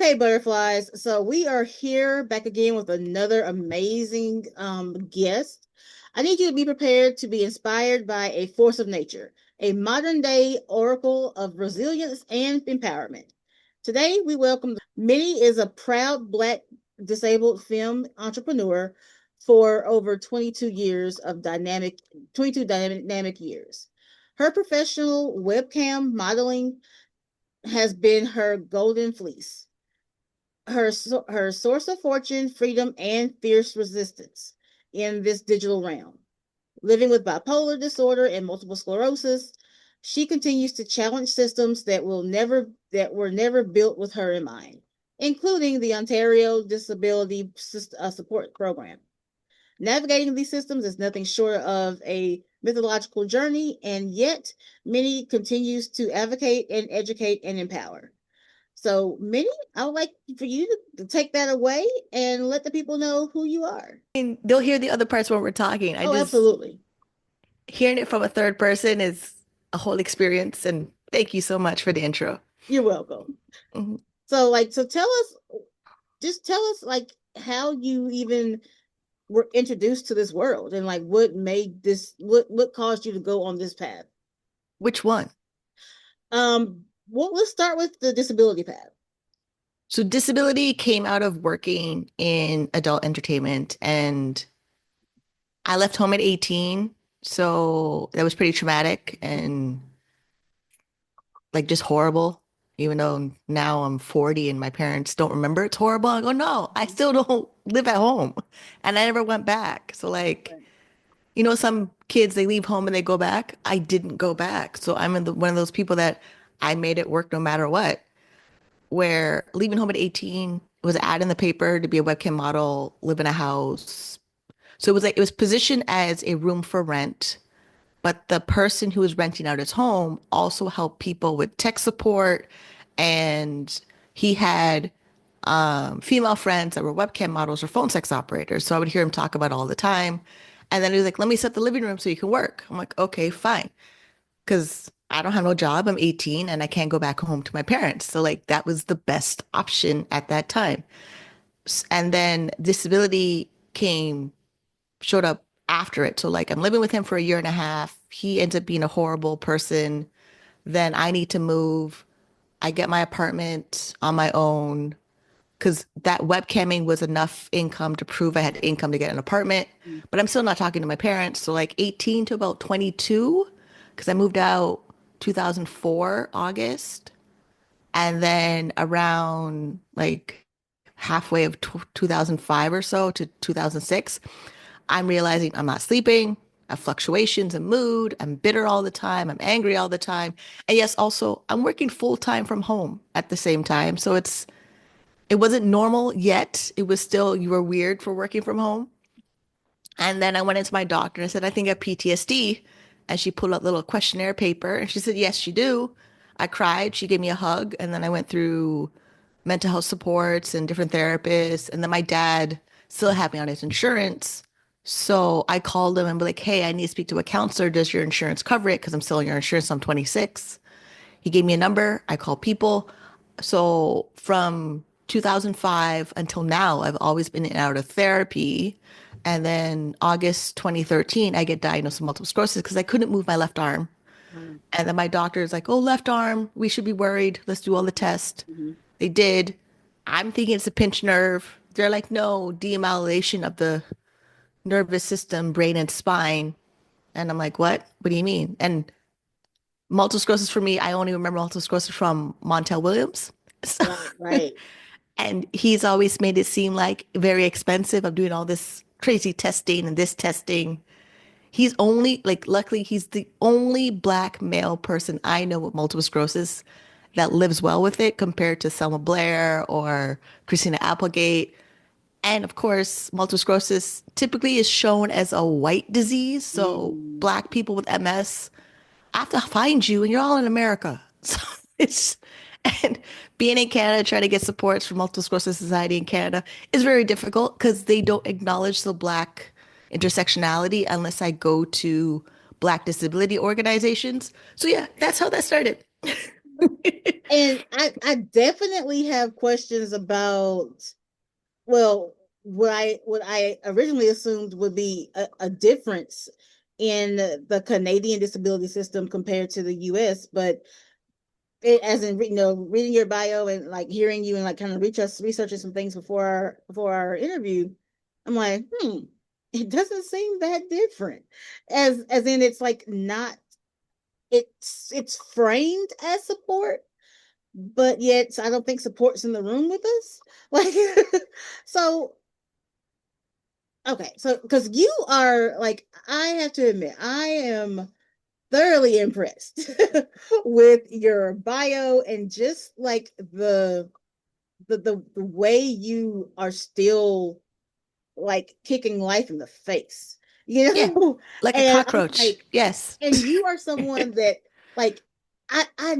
Okay, butterflies. So we are here back again with another amazing guest. I need you to be prepared to be inspired by a force of nature, a modern day oracle of resilience and empowerment. Today we welcome Minnie is a proud Black disabled film entrepreneur for over 22 dynamic years. Her professional webcam modeling has been her golden fleece, her source of fortune, freedom, and fierce resistance in this digital realm. Living with bipolar disorder and multiple sclerosis, she continues to challenge systems that were never built with her in mind, including the Ontario Disability Support Program. Navigating these systems is nothing short of a mythological journey, and yet Minnie continues to advocate and educate and empower. So, Minnie, I would like for you to take that away and let the people know who you are. And they'll hear the other parts when we're talking. I Oh, just absolutely. hearing it from a third person is a whole experience. And thank you so much for the intro. You're welcome. Mhm. So tell us like how you even were introduced to this world and like what caused you to go on this path. Which one? Well, let's start with the disability path. So disability came out of working in adult entertainment, and I left home at 18. So that was pretty traumatic and like just horrible. Even though now I'm 40 and my parents don't remember it's horrible. I go, no, I still don't live at home. And I never went back. So like, Right. some kids, they leave home and they go back. I didn't go back. So I'm one of those people that I made it work no matter what. Where leaving home at 18 was an ad in the paper to be a webcam model, live in a house. So it was positioned as a room for rent, but the person who was renting out his home also helped people with tech support, and he had female friends that were webcam models or phone sex operators. So I would hear him talk about it all the time. And then he was like, let me set the living room so you can work. I'm like, okay, fine. Because I don't have no job. I'm 18 and I can't go back home to my parents. So, like, that was the best option at that time. And then disability showed up after it. So, like, I'm living with him for a year and a half. He ends up being a horrible person. Then I need to move. I get my apartment on my own because that webcamming was enough income to prove I had income to get an apartment. But I'm still not talking to my parents. So like 18 to about 22, because I moved out 2004, August. And then around like halfway of 2005 or so to 2006, I'm realizing I'm not sleeping. I have fluctuations in mood. I'm bitter all the time. I'm angry all the time. And yes, also I'm working full time from home at the same time. So it wasn't normal yet. It was still, you were weird for working from home. And then I went into my doctor and I said, I think I have PTSD. And she pulled out a little questionnaire paper and she said, yes, you do. I cried. She gave me a hug. And then I went through mental health supports and different therapists. And then my dad still had me on his insurance. So I called him and be like, hey, I need to speak to a counselor. Does your insurance cover it? Because I'm still on your insurance. I'm 26. He gave me a number. I called people. So from 2005 until now, I've always been in and out of therapy. And then August 2013, I get diagnosed with multiple sclerosis because I couldn't move my left arm. Wow. And then my doctor is like, oh, left arm, we should be worried. Let's do all the tests. Mhm. They did. I'm thinking it's a pinched nerve. They're like, no, demyelination of the nervous system, brain, and spine. And I'm like, what? What do you mean? And multiple sclerosis for me, I only remember multiple sclerosis from Montel Williams. So, Right, right. and he's always made it seem like very expensive. I'm doing all this crazy testing and this testing. He's only like, luckily, he's the only Black male person I know with multiple sclerosis that lives well with it compared to Selma Blair or Christina Applegate. And of course, multiple sclerosis typically is shown as a white disease. So Mm. Black people with MS, I have to find you, and you're all in America. So it's, and being in Canada, trying to get supports from Multiple Sclerosis Society in Canada is very difficult because they don't acknowledge the Black intersectionality unless I go to Black disability organizations. So yeah, that's how that started. And I definitely have questions about, well, what I originally assumed would be a difference in the Canadian disability system compared to the US, but as in, reading your bio and like hearing you and like kind of researching some things before our interview, I'm like, it doesn't seem that different. As in, it's like not, it's framed as support, but yet I don't think support's in the room with us. Like, so okay, so because you are like, I have to admit, I am thoroughly impressed with your bio and just like the way you are still like kicking life in the face, you Yeah, know? like a And I'm cockroach. like, Yes. and you are someone that like I I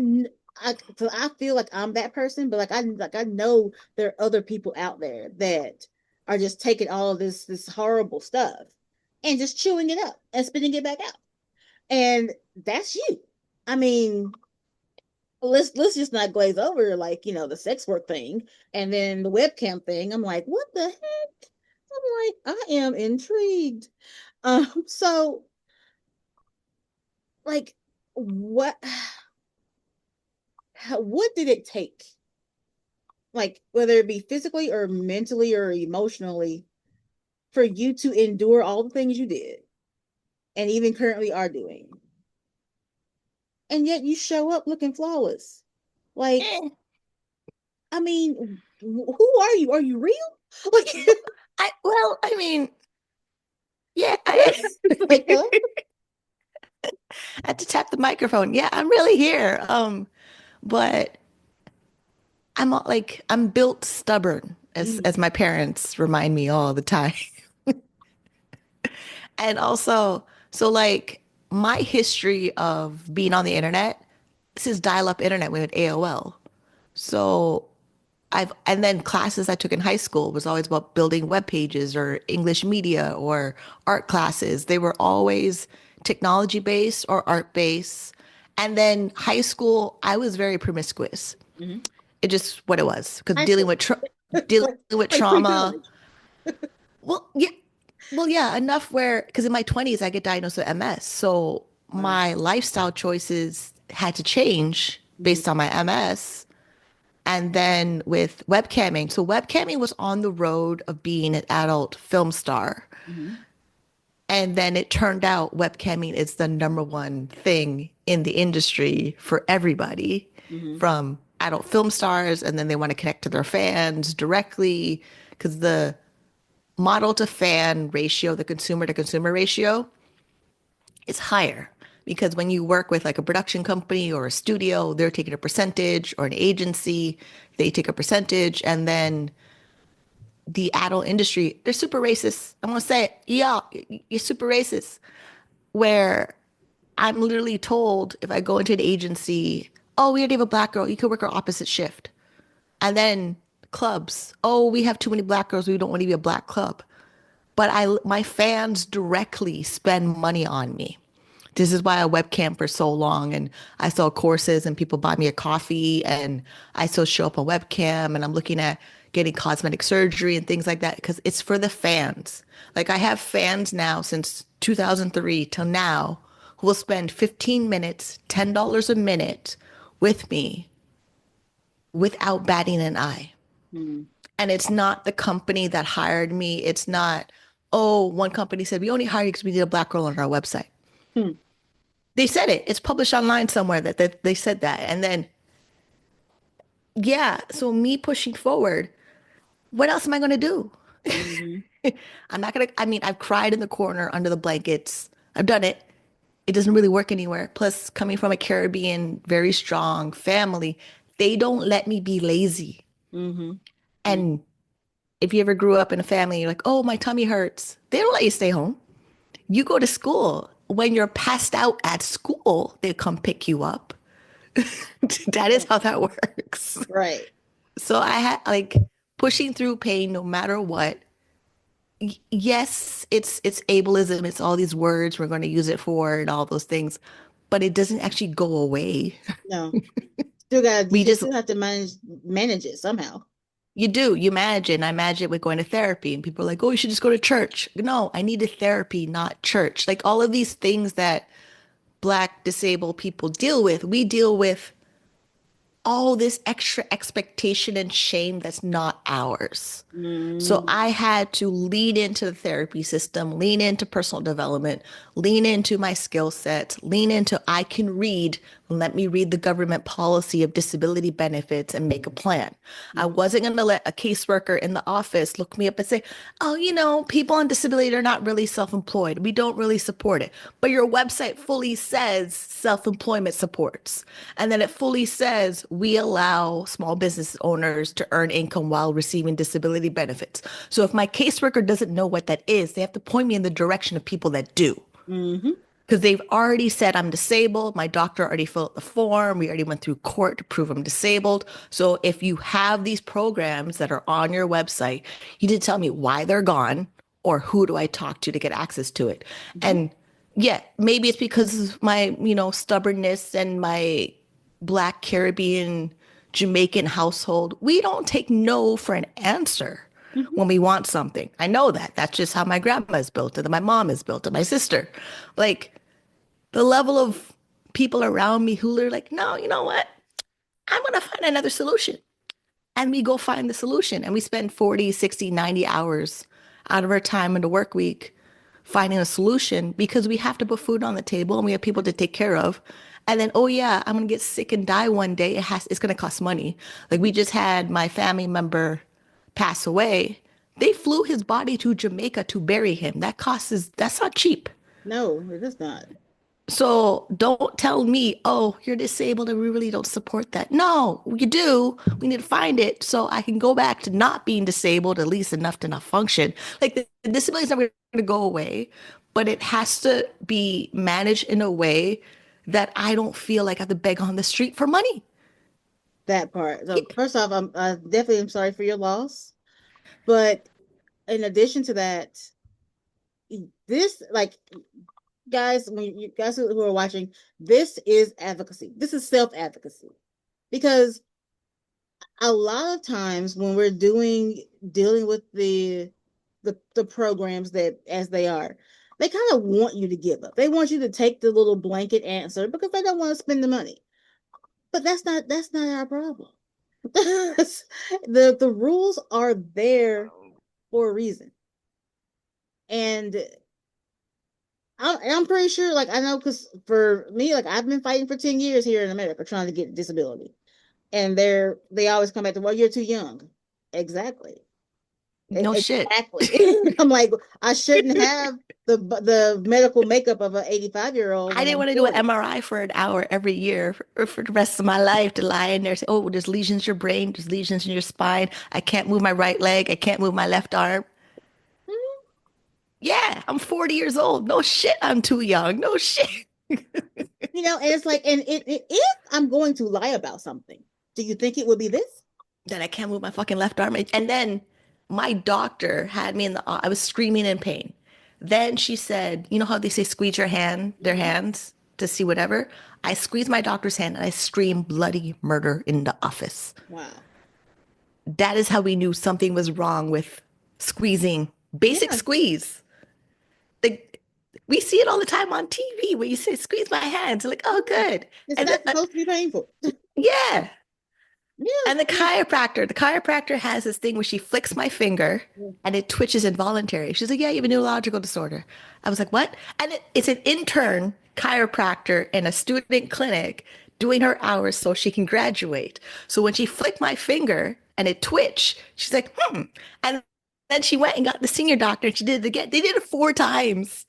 so I feel like I'm that person, but I know there are other people out there that are just taking all of this horrible stuff and just chewing it up and spitting it back out. And that's you. I mean, let's just not glaze over like, the sex work thing and then the webcam thing. I'm like, what the heck? I'm like, I am intrigued. So like, what what did it take? Like, whether it be physically or mentally or emotionally, for you to endure all the things you did and even currently are doing, and yet you show up looking flawless. Like, Eh, I mean, who are you? Are you real? Like, I mean, yeah, it's like, huh? I had to tap the microphone. Yeah, I'm really here. But I'm built stubborn, Mm, as my parents remind me all the time. And also, so like my history of being on the internet, this is dial-up internet with AOL. So and then classes I took in high school was always about building web pages or English media or art classes. They were always technology based or art based. And then high school, I was very promiscuous. mm-hmm. It just what it was because High school, dealing like with like trauma. pre-college. Well, yeah, yeah, enough where because in my 20s I get diagnosed with MS. So Wow. my lifestyle choices had to change Mm-hmm. based on my MS. And then with webcamming, so webcamming was on the road of being an adult film star. Mm-hmm. And then it turned out webcamming is the number one thing in the industry for everybody Mm-hmm. from adult film stars. And then they want to connect to their fans directly because the model to fan ratio, the consumer to consumer ratio, is higher. Because when you work with like a production company or a studio, they're taking a percentage, or an agency, they take a percentage. And then the adult industry, they're super racist. I'm gonna say it. Yeah, you're super racist. Where I'm literally told if I go into an agency, oh, we already have a black girl, you could work our opposite shift. And then clubs, oh, we have too many black girls, we don't want to be a black club. But my fans directly spend money on me. This is why I webcam for so long and I sell courses and people buy me a coffee and I still show up on webcam and I'm looking at getting cosmetic surgery and things like that because it's for the fans. Like I have fans now since 2003 till now who will spend 15 minutes, $10 a minute with me without batting an eye. Mm-hmm. And it's not the company that hired me. It's not, oh, one company said, we only hired you because we need a black girl on our website. Hmm. They said it. It's published online somewhere that they said that. And then, yeah, so me pushing forward, what else am I going to do? Mm-hmm. I'm not going to, I mean, I've cried in the corner under the blankets. I've done it. It doesn't really work anywhere. Plus, coming from a Caribbean, very strong family, they don't let me be lazy. Mm-hmm. And if you ever grew up in a family, you're like, oh, my tummy hurts. They don't let you stay home. You go to school. When you're passed out at school, they come pick you up. That is Mm-hmm. how that works. Right. So I had like pushing through pain no matter what. Yes, it's ableism, it's all these words we're going to use it for and all those things, but it doesn't actually go away. No. Still got We you just still have to manage it somehow. You do. You manage it. And I imagine it with going to therapy. And people are like, oh, you should just go to church. No, I needed therapy, not church. Like all of these things that Black disabled people deal with, we deal with all this extra expectation and shame that's not ours. So Mm-hmm. I had to lean into the therapy system, lean into personal development, lean into my skill set, lean into I can read. Let me read the government policy of disability benefits and make a plan. I wasn't going to let a caseworker in the office look me up and say, oh, people on disability are not really self-employed. We don't really support it. But your website fully says self-employment supports. And then it fully says we allow small business owners to earn income while receiving disability benefits. So if my caseworker doesn't know what that is, they have to point me in the direction of people that do. Mm-hmm. Because they've already said I'm disabled. My doctor already filled out the form. We already went through court to prove I'm disabled. So if you have these programs that are on your website, you need to tell me why they're gone or who do I talk to get access to it. Mm-hmm. And yeah, maybe it's because of my, stubbornness and my Black Caribbean Jamaican household. We don't take no for an answer Mm-hmm. when we want something. I know that. That's just how my grandma is built, and my mom is built, and my sister. Like the level of people around me who are like, no, you know what? I'm going to find another solution. And we go find the solution. And we spend 40, 60, 90 hours out of our time in the work week finding a solution because we have to put food on the table and we have people to take care of. And then, oh yeah, I'm gonna get sick and die one day. It's gonna cost money. Like we just had my family member pass away. They flew his body to Jamaica to bury him. That's not cheap. No, it is not. So don't tell me, oh, you're disabled and we really don't support that. No, you do. We need to find it so I can go back to not being disabled, at least enough to not function. Like the disability is never going to go away, but it has to be managed in a way that I don't feel like I have to beg on the street for money. That part. Yeah. So first off, I definitely am sorry for your loss. But in addition to that, this like guys, when you guys who are watching, this is advocacy. This is self-advocacy. Because a lot of times when we're dealing with the programs that as they are, they kind of want you to give up. They want you to take the little blanket answer because they don't want to spend the money. But that's not our problem. The rules are there for a reason. And I'm pretty sure, like I know, because for me, like I've been fighting for 10 years here in America trying to get disability, and they always come back to, well, you're too young. Exactly. No shit. Exactly. I'm like, I shouldn't have the medical makeup of an 85-year-old I when didn't I'm want to do an 40. MRI for an hour every year for the rest of my life to lie in there and say, oh, there's lesions in your brain, there's lesions in your spine. I can't move my right leg. I can't move my left arm. Yeah, I'm 40 years old. No shit, I'm too young. No shit. And it's like, and if I'm going to lie about something, do you think it would be this? That I can't move my fucking left arm. And then my doctor had me I was screaming in pain. Then she said, you know how they say squeeze their Mhm. hands to see whatever? I squeezed my doctor's hand and I screamed bloody murder in the office. Wow. That is how we knew something was wrong with squeezing, basic Yeah, squeeze. Like we see it all the time on TV where you say squeeze my hands, like, oh, yeah. good. It's And then, not supposed to be painful. yeah. Yeah, And yeah. the chiropractor has this thing where she flicks my finger Yeah. and it twitches involuntary. She's like, yeah, you have a neurological disorder. I was like, what? And it's an intern chiropractor in a student clinic doing her hours so she can graduate. So when she flicked my finger and it twitched, she's like, hmm. And then she went and got the senior doctor and she did it again. They did it 4 times.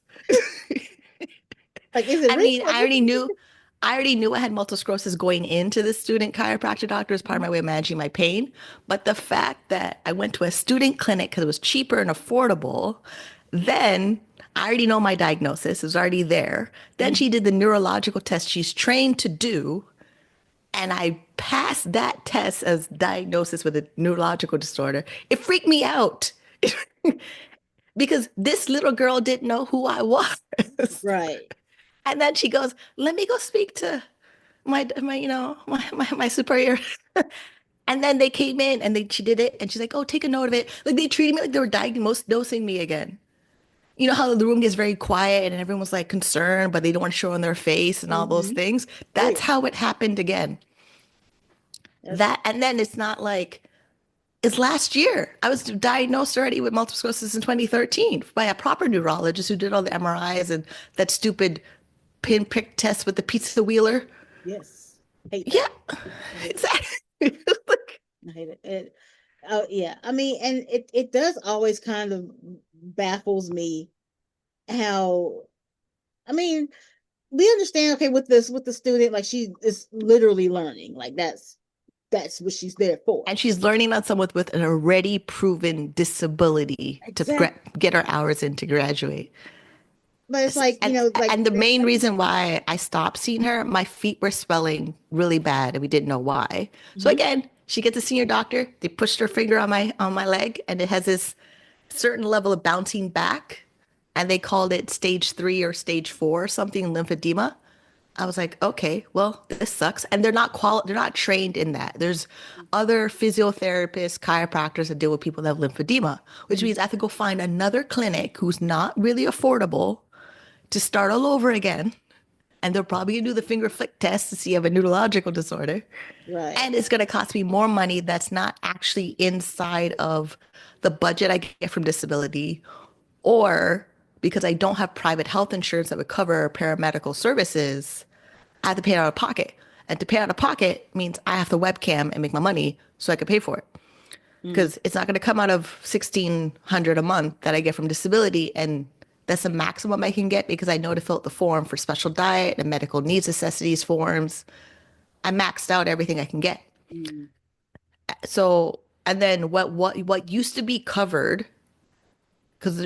Like, is it I real? mean, Like, what? I already knew I had multiple sclerosis going into the student chiropractor doctor as part of my way of managing my pain. But the fact that I went to a student clinic because it was cheaper and affordable, then I already know my diagnosis is already there. Then Mhm. she did the neurological test she's trained to do, and I passed that test as diagnosis with a neurological disorder. It freaked me out because this little girl didn't know who I was. Right. And then she goes, let me go speak to my superior. And then they came in and she did it and she's like, oh, take a note of it. Like they treated me like they were diagnosing me again. You know how the room gets very quiet and everyone was like concerned, but they don't want to show on their face and all those Mm-hmm. things. Oh That's yeah. how it happened again. That's That, and then it's not like it's last year. I was diagnosed already with multiple sclerosis in 2013 by a proper neurologist who did all the MRIs and that stupid pin prick test with the pizza wheeler. yes. Hate Yeah, that. I hate it. exactly. Like, I hate it. Oh yeah. I mean, and it does always kind of baffles me how I mean, we understand okay with the student, like she is literally learning. Like that's what she's there for. and she's learning on someone with an already proven disability to Exactly. get her hours in to graduate. But it's like, And like and the it's main like reason why I stopped seeing her, my feet were swelling really bad, and we didn't know why. So mhm, again, she gets a senior doctor. They pushed her finger on my leg, and it has this certain level of bouncing back, and they called it stage 3 or stage 4, something lymphedema. I was like, okay, well, this sucks. And they're not trained in that. There's other physiotherapists, chiropractors that deal with people that have lymphedema, which mhm, means I have to go find another clinic who's not really affordable to start all over again. And they're probably gonna do the finger flick test to see if you have a neurological disorder. right. And it's gonna cost me more money that's not actually inside of the budget I get from disability, or because I don't have private health insurance that would cover paramedical services, I have to pay out of pocket. And to pay out of pocket means I have to webcam and make my money so I can pay for it. Mm, Because it's not going to come out of 1,600 a month that I get from disability, and that's the maximum I can get because I know to fill out the form for special diet and medical needs necessities forms. I maxed out everything I can get. mm, So, and then what used to be covered, because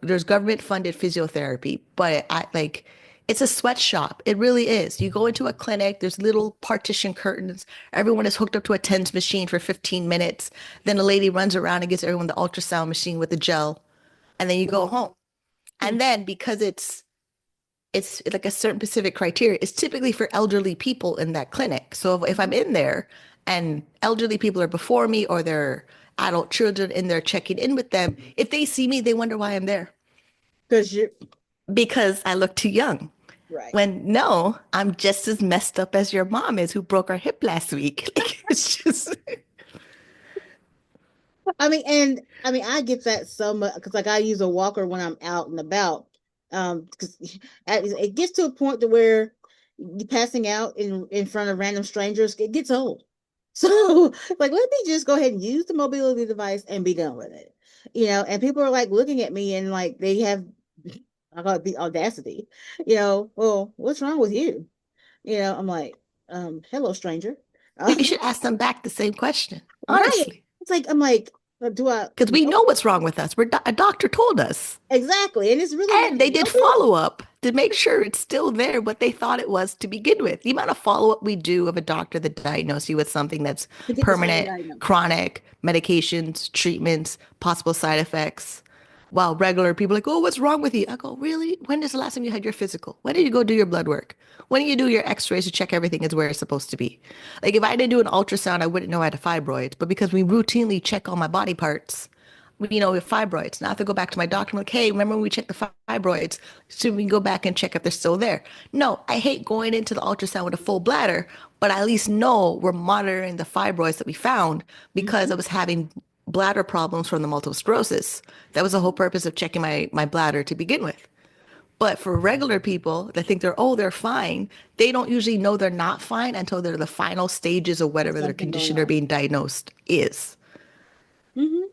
there's government funded physiotherapy, but I like it's a sweatshop. It really is. You go into a clinic, there's little partition curtains. Everyone is hooked up to a TENS machine for 15 minutes. Then a lady runs around and gives everyone the ultrasound machine with the gel, and then you go home. mm, And then because it's like a certain specific criteria, it's typically for elderly people in that clinic. So if I'm mhm. in there and elderly people are before me or they're adult children in there checking in with them, if they see me, they wonder why I'm there Because you're because I look too young. right. When no, I'm just as messed up as your mom is who broke her hip last week. Like, it's just I mean, I get that so much because like I use a walker when I'm out and about. Because it gets to a point to where you passing out in front of random strangers, it gets old. So like, let me just go ahead and use the mobility device and be done with it. And people are like looking at me and like they have, I call it the audacity. Well, what's wrong with you? I'm like, hello, stranger. you should ask them back the same question, Right. honestly. It's like I'm like, do I Because we know know you? what's wrong with us. A doctor told us. Exactly. And it's really like And they did no big follow up to make sure it's still there, what they thought it was to begin with. The amount of follow up we do of a doctor that diagnosed you with something that's to get the same permanent, diagnosis. chronic, medications, treatments, possible side effects. While regular people are like, oh, what's wrong with you? I go, really? When is the last time you had your physical? When did you go do your blood work? When do you do your x-rays to check everything is where it's supposed to be? Like if I didn't do an ultrasound, I wouldn't know I had a fibroid. But because we routinely check all my body parts, with fibroids. Now I have to go back to my doctor. I'm like, hey, remember when we checked the fibroids? So we can go back and check if they're still there. No, I hate going into the ultrasound with a full bladder, but I at least know we're monitoring the fibroids that we found because Mm-hmm. I was having bladder problems from the multiple sclerosis. That was the whole purpose of checking my bladder to begin with. But for regular people that think they're fine, they don't usually know they're not fine until they're the final stages of whatever their Something going condition they're on. being diagnosed is. Mm-hmm.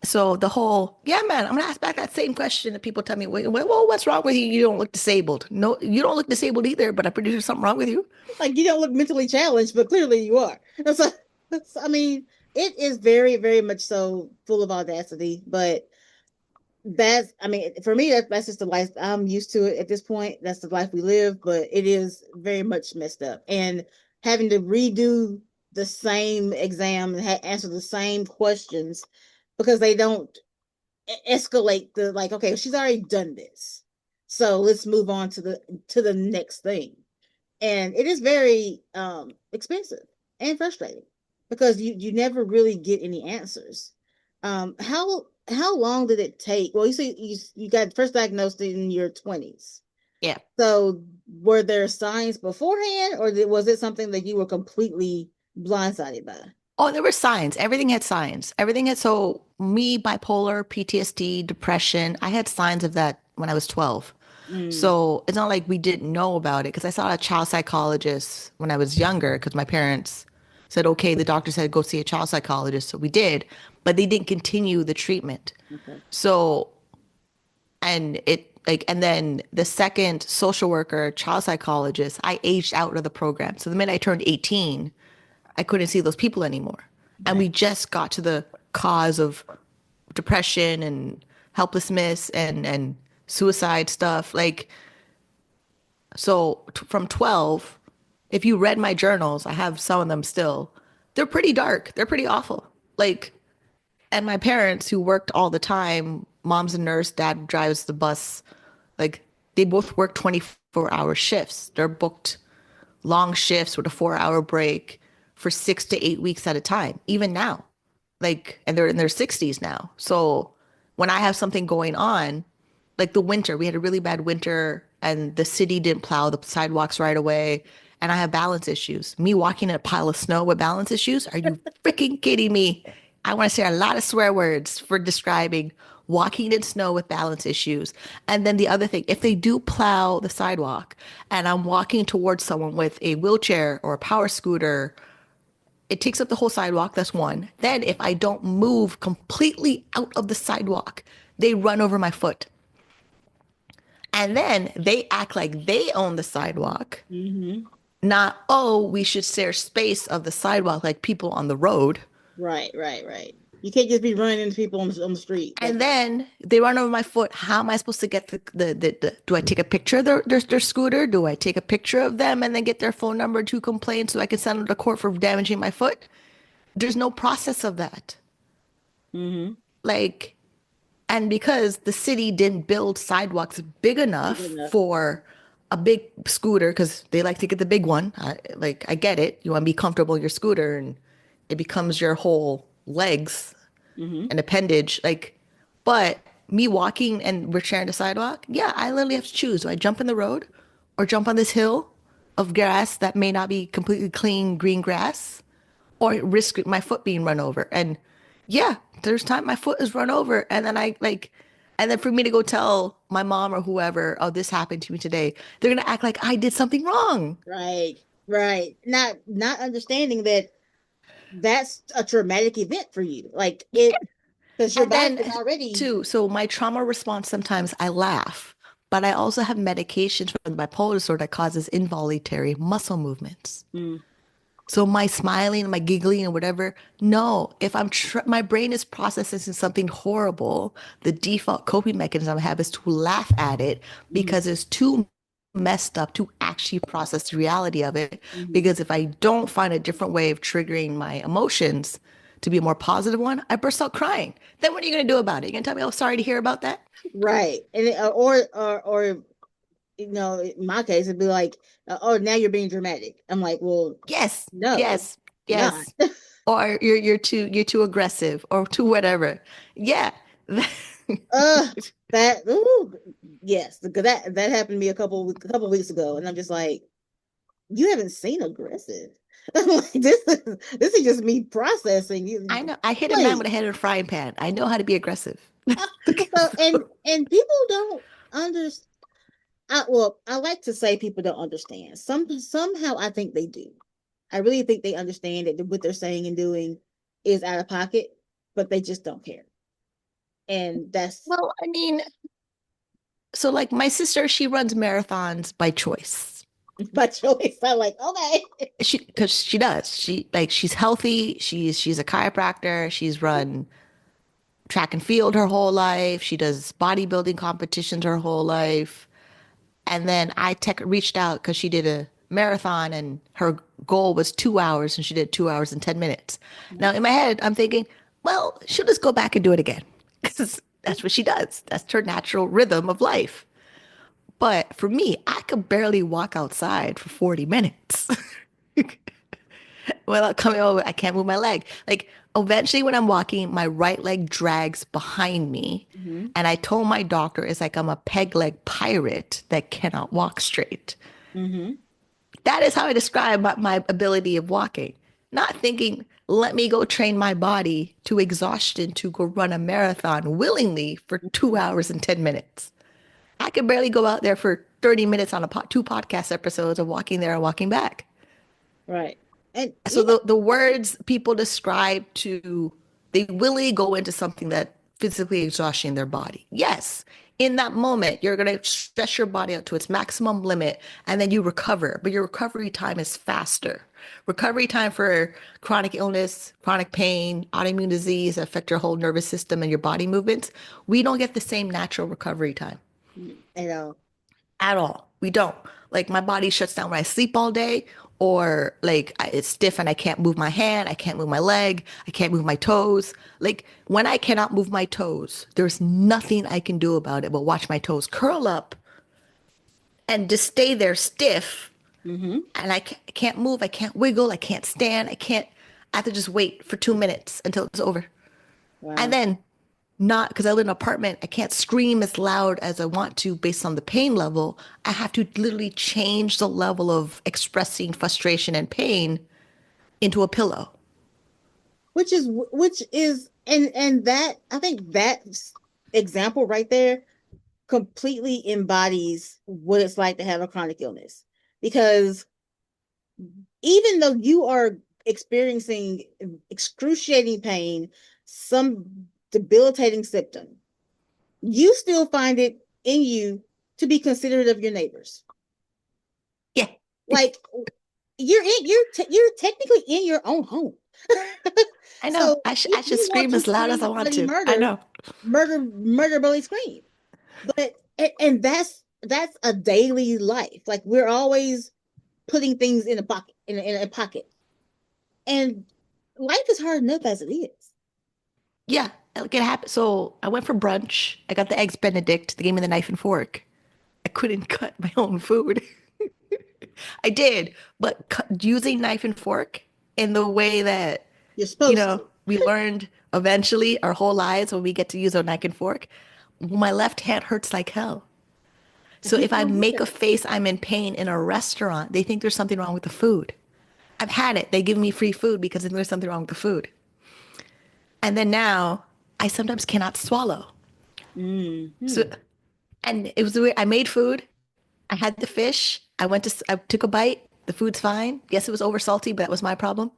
So the whole, yeah, man, I'm gonna ask back that same question that people tell me, well, what's wrong with you? You don't look disabled. No, you don't look disabled either, but I'm pretty sure something wrong with you. Like you don't look mentally challenged, but clearly you are. So, I mean, it is very, very much so full of audacity, but I mean, for me, that's just the life I'm used to it at this point. That's the life we live, but it is very much messed up. And having to redo the same exam and answer the same questions because they don't escalate the like, okay, she's already done this. So let's move on to the next thing. And it is very expensive and frustrating because you never really get any answers. How long did it take? Well, you say you got first diagnosed in your 20s. Yeah. So were there signs beforehand, or was it something that you were completely blindsided by? Oh, there were signs. Everything had signs. Everything had, so me, bipolar, PTSD, depression, I had signs of that when I was 12. Mm, So it's not like we didn't know about it because I saw a child psychologist when I was younger because my parents said, okay, the doctor said go see a child psychologist. So we did, but they didn't continue the treatment. okay. So, and it like, and then the second social worker, child psychologist, I aged out of the program. So the minute I turned 18, I couldn't see those people anymore. And Right. we just got to the cause of depression and helplessness and suicide stuff. Like, so from 12, if you read my journals, I have some of them still. They're pretty dark. They're pretty awful. Like, and my parents who worked all the time, mom's a nurse, dad drives the bus, like they both work 24-hour shifts. They're booked long shifts with a 4-hour break for 6 to 8 weeks at a time, even now. Like, and they're in their 60s now. So when I have something going on, like the winter, we had a really bad winter and the city didn't plow the sidewalks right away. And I have balance issues. Me walking in a pile of snow with balance issues? Are you freaking kidding me? I want to say a lot of swear words for describing walking in snow with balance issues. And then the other thing, if they do plow the sidewalk and I'm walking towards someone with a wheelchair or a power scooter, it takes up the whole sidewalk. That's one. Then if I don't move completely out of the sidewalk, they run over my foot. And then they act like they own the sidewalk, Mm-hmm. not, oh, we should share space of the sidewalk like people on the road. Right, right, right. You can't just be running into people on the street. And then they run over my foot. How am I supposed to get do I take a picture of their scooter? Do I take a picture of them and then get their phone number to complain so I can send them to court for damaging my foot? There's no process of that. Mm-hmm. Like, and because the city didn't build sidewalks big Big enough enough. for a big scooter, because they like to get the big one. I get it. You want to be comfortable in your scooter and it becomes your whole legs Mm-hmm. and appendage. Like, but me walking and we're sharing the sidewalk, yeah, I literally have to choose. Do I jump in the road or jump on this hill of grass that may not be completely clean green grass or risk my foot being run over? And yeah, there's time my foot is run over. And then I like, and then for me to go tell my mom or whoever, oh, this happened to me today, they're going to act like I did something wrong. Right, right. Not understanding that that's a traumatic event for you. Like it, because your And body then is already. too, so my trauma response sometimes I laugh, but I also have medications for the bipolar disorder that causes involuntary muscle movements. Mm, So my smiling, my giggling, and whatever. No, if my brain is processing something horrible, the default coping mechanism I have is to laugh at it mm, because it's too messed up to actually process the reality of it. mm. Because if I don't find a different way of triggering my emotions to be a more positive one, I burst out crying. Then what are you going to do about it? You're going to tell me, oh, sorry to hear about that? Right, and or in my case, it'd be like, oh, now you're being dramatic. I'm like, well, Yes, no, yes, not. yes. Or you're too aggressive or too whatever. Yeah. Uh, that ooh, yes, because that happened to me a couple weeks ago, and I'm just like, you haven't seen aggressive. I'm like, this is just me processing. I You know. I hit a man with wait. a head in a frying pan. I know how to be aggressive. So and people don't understand. I like to say people don't understand. Somehow I think they do. I really think they understand that what they're saying and doing is out of pocket, but they just don't care. And that's Well, I mean, so like my sister, she runs marathons by choice. my choice. I'm like, okay. Because she does. She's healthy. She's a chiropractor. She's run track and field her whole life. She does bodybuilding competitions her whole life. And then I reached out because she did a marathon and her goal was 2 hours and she did 2 hours and 10 minutes. Now in my head, I'm thinking, well, she'll just go back and do it again because that's what she does. That's her natural rhythm of life. But for me, I could barely walk outside for 40 minutes without coming over. I can't move my leg. Like eventually when I'm walking, my right leg drags behind me. Mm-hmm. And I told my doctor it's like I'm a peg leg pirate that cannot walk straight. Mm-hmm. That is how I describe my ability of walking. Not thinking, let me go train my body to exhaustion to go run a marathon willingly for 2 hours and 10 minutes. I could barely go out there for 30 minutes on two podcast episodes of walking there and walking back. Right. And So yeah. the words people describe to, they really go into something that physically exhausting their body. Yes, in that moment, you're going to stress your body out to its maximum limit and then you recover, but your recovery time is faster. Recovery time for chronic illness, chronic pain, autoimmune disease that affect your whole nervous system and your body movements, we don't get the same natural recovery time You know. at all. We don't. Like my body shuts down when I sleep all day, or like it's stiff and I can't move my hand, I can't move my leg, I can't move my toes. Like when I cannot move my toes, there's nothing I can do about it but watch my toes curl up and just stay there stiff. Mm-hmm. And I can't move, I can't wiggle, I can't stand, I can't. I have to just wait for 2 minutes until it's over. And Wow. then not because I live in an apartment, I can't scream as loud as I want to based on the pain level. I have to literally change the level of expressing frustration and pain into a pillow. Which is and that I think that example right there completely embodies what it's like to have a chronic illness. Because even though you are experiencing excruciating pain, some debilitating symptom, you still find it in you to be considerate of your neighbors. Yeah, Like you're technically in your own home. I know. So I if should you want scream to as loud as I scream want bloody to. I murder, know. murder, bully, scream. But and that's a daily life. Like we're always putting things in a pocket, in a pocket, and life is hard enough as it is. Yeah, like it happened. So I went for brunch. I got the eggs Benedict. They gave me the knife and fork. I couldn't cut my own food. I did, but using knife and fork in the way that, You're supposed to. we learned eventually our whole lives when we get to use our knife and fork, my left hand hurts like hell. And So if people I don't get make a that. face, I'm in pain in a restaurant, they think there's something wrong with the food. I've had it. They give me free food because they think there's something wrong with the food. And then now I sometimes cannot swallow. So, Mm-hmm. and it was weird. I made food. I had the fish. I took a bite. The food's fine. Yes, it was over salty, but that was my problem.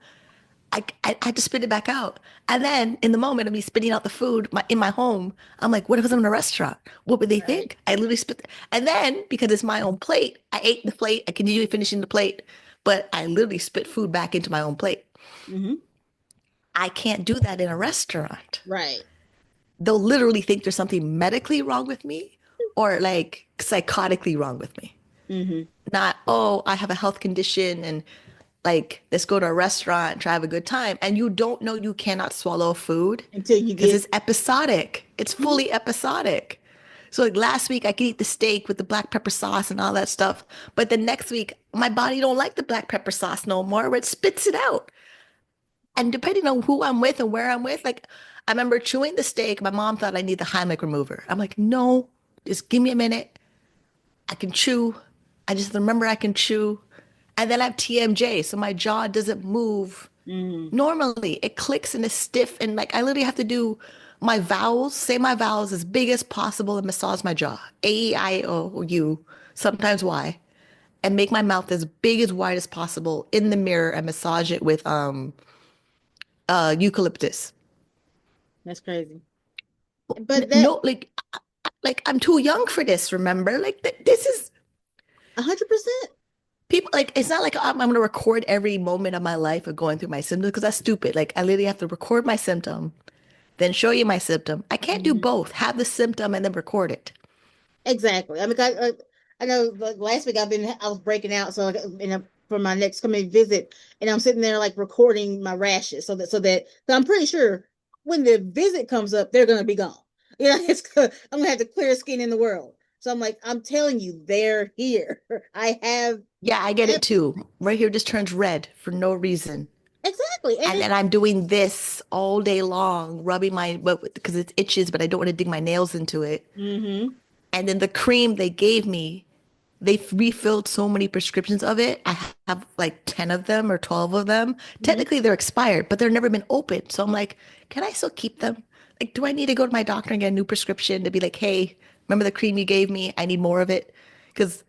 I had to spit it back out. And then in the moment of me spitting out the food in my home, I'm like, what if I'm in a restaurant? What would they Right. think? I literally spit. And then because it's my own plate, I ate the plate. I continued finishing the plate, but I literally spit food back into my own plate. Mm-hmm. I can't do that in a restaurant. Right. They'll literally think there's something medically wrong with me or like psychotically wrong with me. Mm-hmm. Not, oh, I have a health condition and like let's go to a restaurant and try to have a good time. And you don't know you cannot swallow food Until you because get. it's episodic. It's Mhm. fully episodic. So like last week I could eat the steak with the black pepper sauce and all that stuff. But the next week my body don't like the black pepper sauce no more. It spits it out. And depending on who I'm with and where I'm with, like I remember chewing the steak. My mom thought I need the Heimlich remover. I'm like, no, just give me a minute. I can chew. I just remember I can chew. And then I have TMJ, so my jaw doesn't move Mm-hmm. normally. It clicks and is stiff. And like I literally have to do my vowels, say my vowels as big as possible and massage my jaw. A-E-I-O-U, sometimes Y. And make my mouth as big as wide as possible in the mirror and massage it with eucalyptus. That's crazy. But that No, like I'm too young for this, remember? Like this is 100%. people like it's not like I'm gonna record every moment of my life of going through my symptoms because that's stupid. Like I literally have to record my symptom, then show you my symptom. I can't do Mhm. both. Have the symptom and then record it. Exactly. I mean, I know like last week I was breaking out so like, for my next coming visit, and I'm sitting there like recording my rashes so I'm pretty sure when the visit comes up they're gonna be gone. You know, I'm gonna have the clearest skin in the world. So I'm like, I'm telling you, they're here. I have Yeah, I get it too. evidence. Right here just turns red for no reason. Exactly. And And it then I'm doing this all day long, rubbing my, because it itches, but I don't want to dig my nails into it. mm-hmm. And then the cream they gave me, they refilled so many prescriptions of it. I have like 10 of them or 12 of them. Mm-hmm. Technically, they're expired, but they've never been opened. So I'm like, can I still keep them? Like, do I need to go to my doctor and get a new prescription to be like, hey, remember the cream you gave me? I need more of it. Because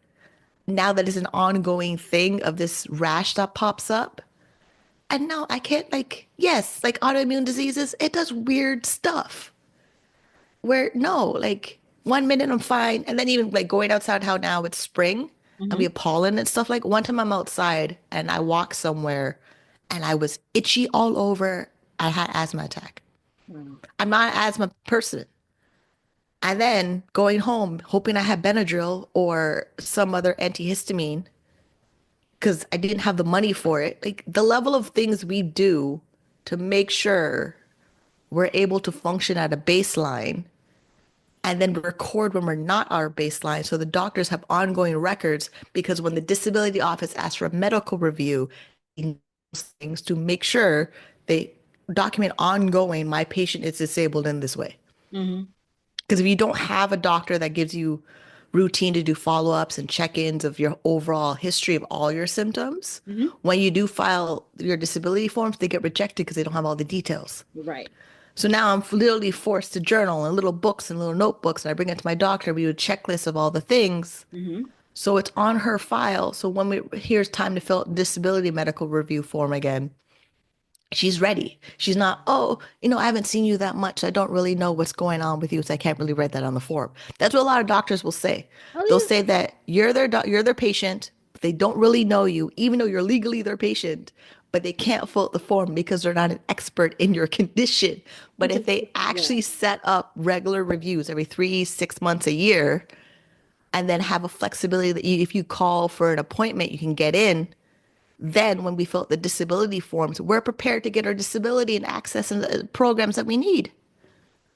now that is an ongoing thing of this rash that pops up. And now I can't, like, yes, like autoimmune diseases, it does weird stuff where no, like 1 minute I'm fine. And then even like going outside, how now it's spring and we Mm-hmm. have pollen and stuff. Like one time I'm outside and I walked somewhere and I was itchy all over. I had asthma attack. Wow. I'm not an asthma person. And then going home, hoping I had Benadryl or some other antihistamine because I didn't have the money for it. Like the level of things we do to make sure we're able to function at a baseline and then record when we're not our baseline. So the doctors have ongoing records because when the disability office asks for a medical review, things to make sure they document ongoing, my patient is disabled in this way. Mm-hmm. Because if you don't have a doctor that gives you routine to do follow-ups and check-ins of your overall history of all your symptoms, Mm-hmm. when you do file your disability forms, they get rejected because they don't have all the details. Right. So now I'm literally forced to journal in little books and little notebooks, and I bring it to my doctor. We do a checklist of all the things. Mm-hmm. So it's on her file. So when here's time to fill out disability medical review form again, she's ready. She's not, oh, I haven't seen you that much. I don't really know what's going on with you, so I can't really write that on the form. That's what a lot of doctors will say. Oh They'll yeah. say that you're their patient. They don't really know you, even though you're legally their patient, but they can't fill out the form because they're not an expert in your condition. But if they Yeah. actually set up regular reviews every 3, 6 months, a year, and then have a flexibility that if you call for an appointment, you can get in, then when we fill out the disability forms, we're prepared to get our disability and access and the programs that we need.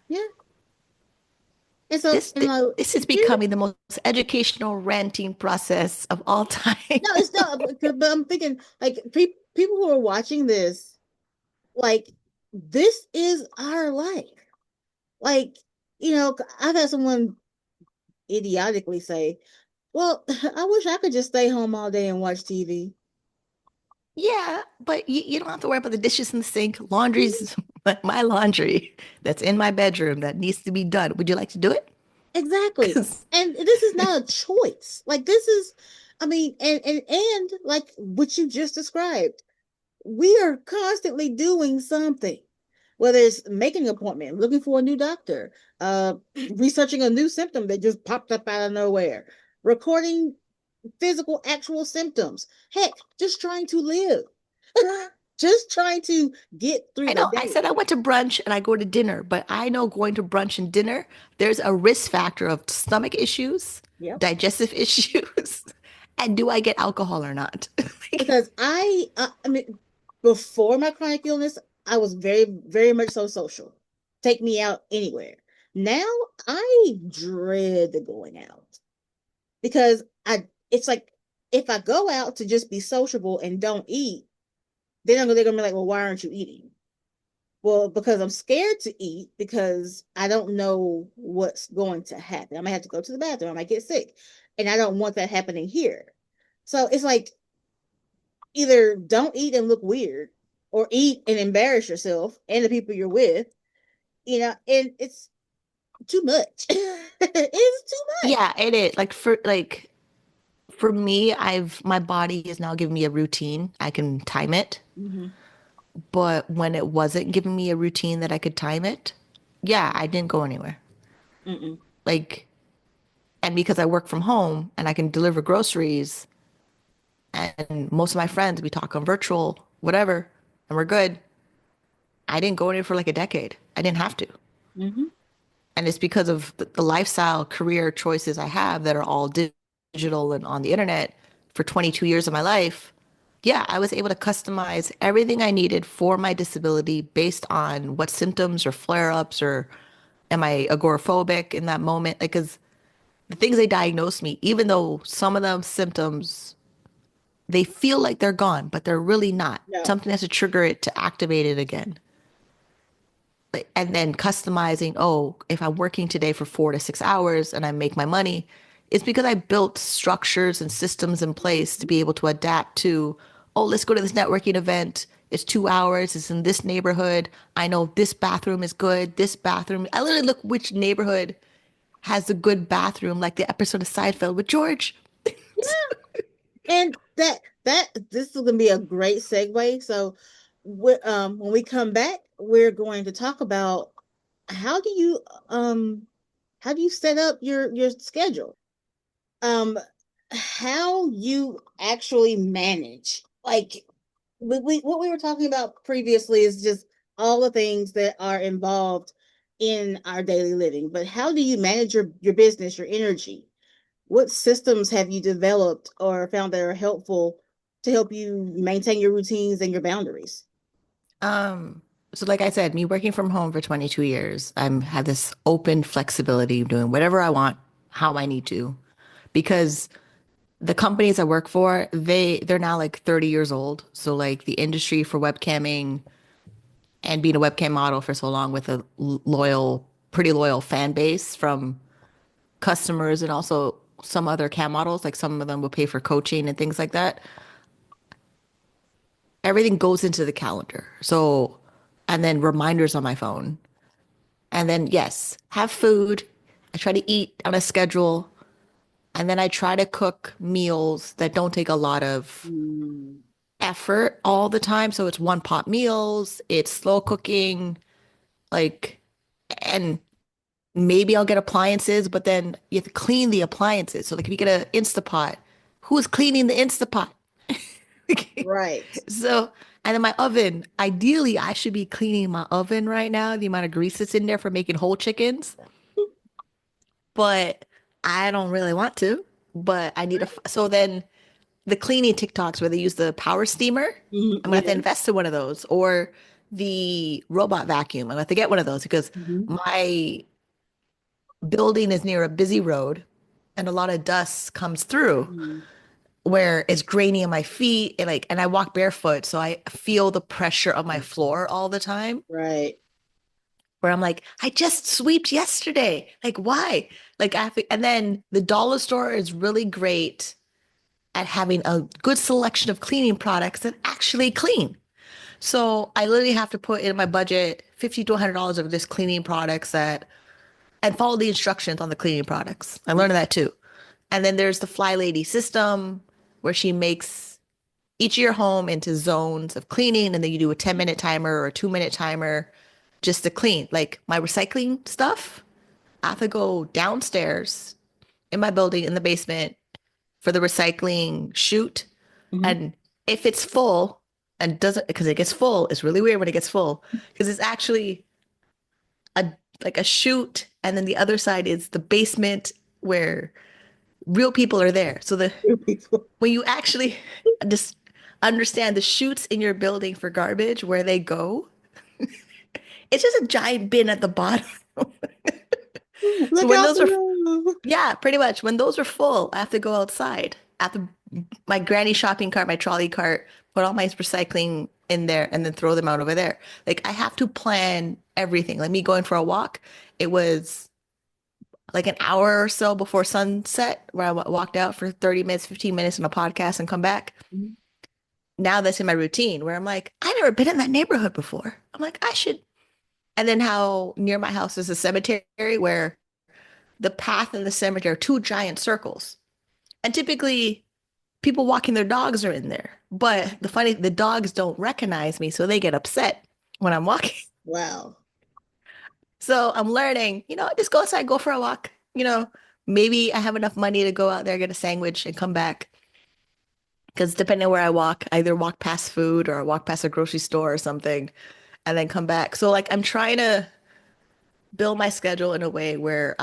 Yeah. And so This and like this is here, becoming the most educational ranting process of all time. no, it's not. But I'm thinking like people who are watching this, like this is our life. Like I've had someone idiotically say, "Well, I wish I could just stay home all day and watch TV." Yeah, but you don't have to worry about the dishes in the sink. Laundry's my laundry that's in my bedroom that needs to be done. Would you like to do it? Exactly. Because And this is not a choice. Like this is, I mean, and like what you just described, we are constantly doing something, whether it's making an appointment, looking for a new doctor, researching a new symptom that just popped up out of nowhere, recording physical, actual symptoms. Heck, just trying to live, just trying to get through I the know I day. said I went to brunch and I go to dinner, but I know going to brunch and dinner, there's a risk factor of stomach issues, Yep. digestive issues, and do I get alcohol or not? Like, Because I mean, before my chronic illness, I was very, very much so social. Take me out anywhere. Now I dread going out because it's like if I go out to just be sociable and don't eat, then they're gonna be like, well, why aren't you eating? Well, because I'm scared to eat because I don't know what's going to happen. I might have to go to the bathroom. I might get sick, and I don't want that happening here. So it's like either don't eat and look weird or eat and embarrass yourself and the people you're with, and it's too much. It's too much. yeah, it is. For me, I've my body is now giving me a routine. I can time it. Mm-hmm. But when it wasn't giving me a routine that I could time it, yeah, I didn't go anywhere. Mm-mm. Like, and because I work from home and I can deliver groceries, and most of my friends, we talk on virtual, whatever, and we're good. I didn't go anywhere for like a decade. I didn't have to. Mm-hmm. And it's because of the lifestyle career choices I have that are all digital and on the internet for 22 years of my life. Yeah, I was able to customize everything I needed for my disability based on what symptoms or flare ups or am I agoraphobic in that moment? Like, because the things they diagnosed me, even though some of them symptoms, they feel like they're gone, but they're really not. No. Something has to trigger it to activate it again. And then customizing, oh, if I'm working today for 4 to 6 hours and I make my money, it's because I built structures and systems in place to be able to adapt to, oh, let's go to this networking event. It's 2 hours. It's in this neighborhood. I know this bathroom is good. This bathroom. I literally look which neighborhood has a good bathroom, like the episode of Seinfeld with George. And that this is gonna be a great segue. So when we come back, we're going to talk about how do you um how do you set up your schedule? Um how you actually manage. Like what we were talking about previously is just all the things that are involved in our daily living. But how do you manage your business, your energy? What systems have you developed or found that are helpful to help you maintain your routines and your boundaries? Um, so like I said, me working from home for 22 years, I'm have this open flexibility of doing whatever I want, how I need to, because the companies I work for, they're now like 30 years old. So like the industry for webcamming and being a webcam model for so long with a pretty loyal fan base from customers and also some other cam models, like some of them will pay for coaching and things like that. Everything goes into the calendar. So, and then reminders on my phone. And then, yes, have food. I try to eat on a schedule. And then I try to cook meals that don't take a lot of Mm, effort all the time. So it's one pot meals, it's slow cooking, like, and maybe I'll get appliances, but then you have to clean the appliances. So, like, if you get an Instapot, who's cleaning the Instapot? right. So, and then my oven, ideally, I should be cleaning my oven right now, the amount of grease that's in there for making whole chickens, but I don't really want to. But I need a, Right. so then the cleaning TikToks where they use the power steamer, Mhm, I'm gonna have to yeah. invest in one of those, or the robot vacuum. I'm gonna have to get one of those because Mhm, my building is near a busy road and a lot of dust comes through mhm. where it's grainy on my feet and like and I walk barefoot, so I feel the pressure on my floor all the time. Right. Where I'm like, I just sweeped yesterday. Like, why? Like, I have to, and then the dollar store is really great at having a good selection of cleaning products that actually clean. So I literally have to put in my budget $50 to $100 of this cleaning products that and follow the instructions on the cleaning products. I learned that too. And then there's the Fly Lady system where she makes each of your home into zones of cleaning, and then you do a 10-minute timer or a 2-minute timer just to clean. Like my recycling stuff, I have to go downstairs in my building in the basement for the recycling chute. Mhm. And if it's full and doesn't, because it gets full, it's really weird when it gets full because it's actually a like a chute, and then the other side is the basement where real people are there. So the People. when you actually just understand the chutes in your building for garbage, where they go, it's just a giant bin at the bottom. So Look when out those are, below. yeah, pretty much when those are full, I have to go outside. I have to my granny shopping cart, my trolley cart, put all my recycling in there and then throw them out over there. Like I have to plan everything. Like me going for a walk, it was like an hour or so before sunset where I walked out for 30 minutes, 15 minutes on a podcast and come back. Mhm. Now that's in my routine where I'm like, I never been in that neighborhood before. I'm like, I should. And then how near my house is a cemetery where the path and the cemetery are two giant circles. And typically people walking their dogs are in there. But the dogs don't recognize me, so they get upset when I'm walking. Wow. So I'm learning, just go outside, go for a walk. Maybe I have enough money to go out there, get a sandwich, and come back. Because depending on where I walk, I either walk past food or I walk past a grocery store or something and then come back. So like I'm trying to build my schedule in a way where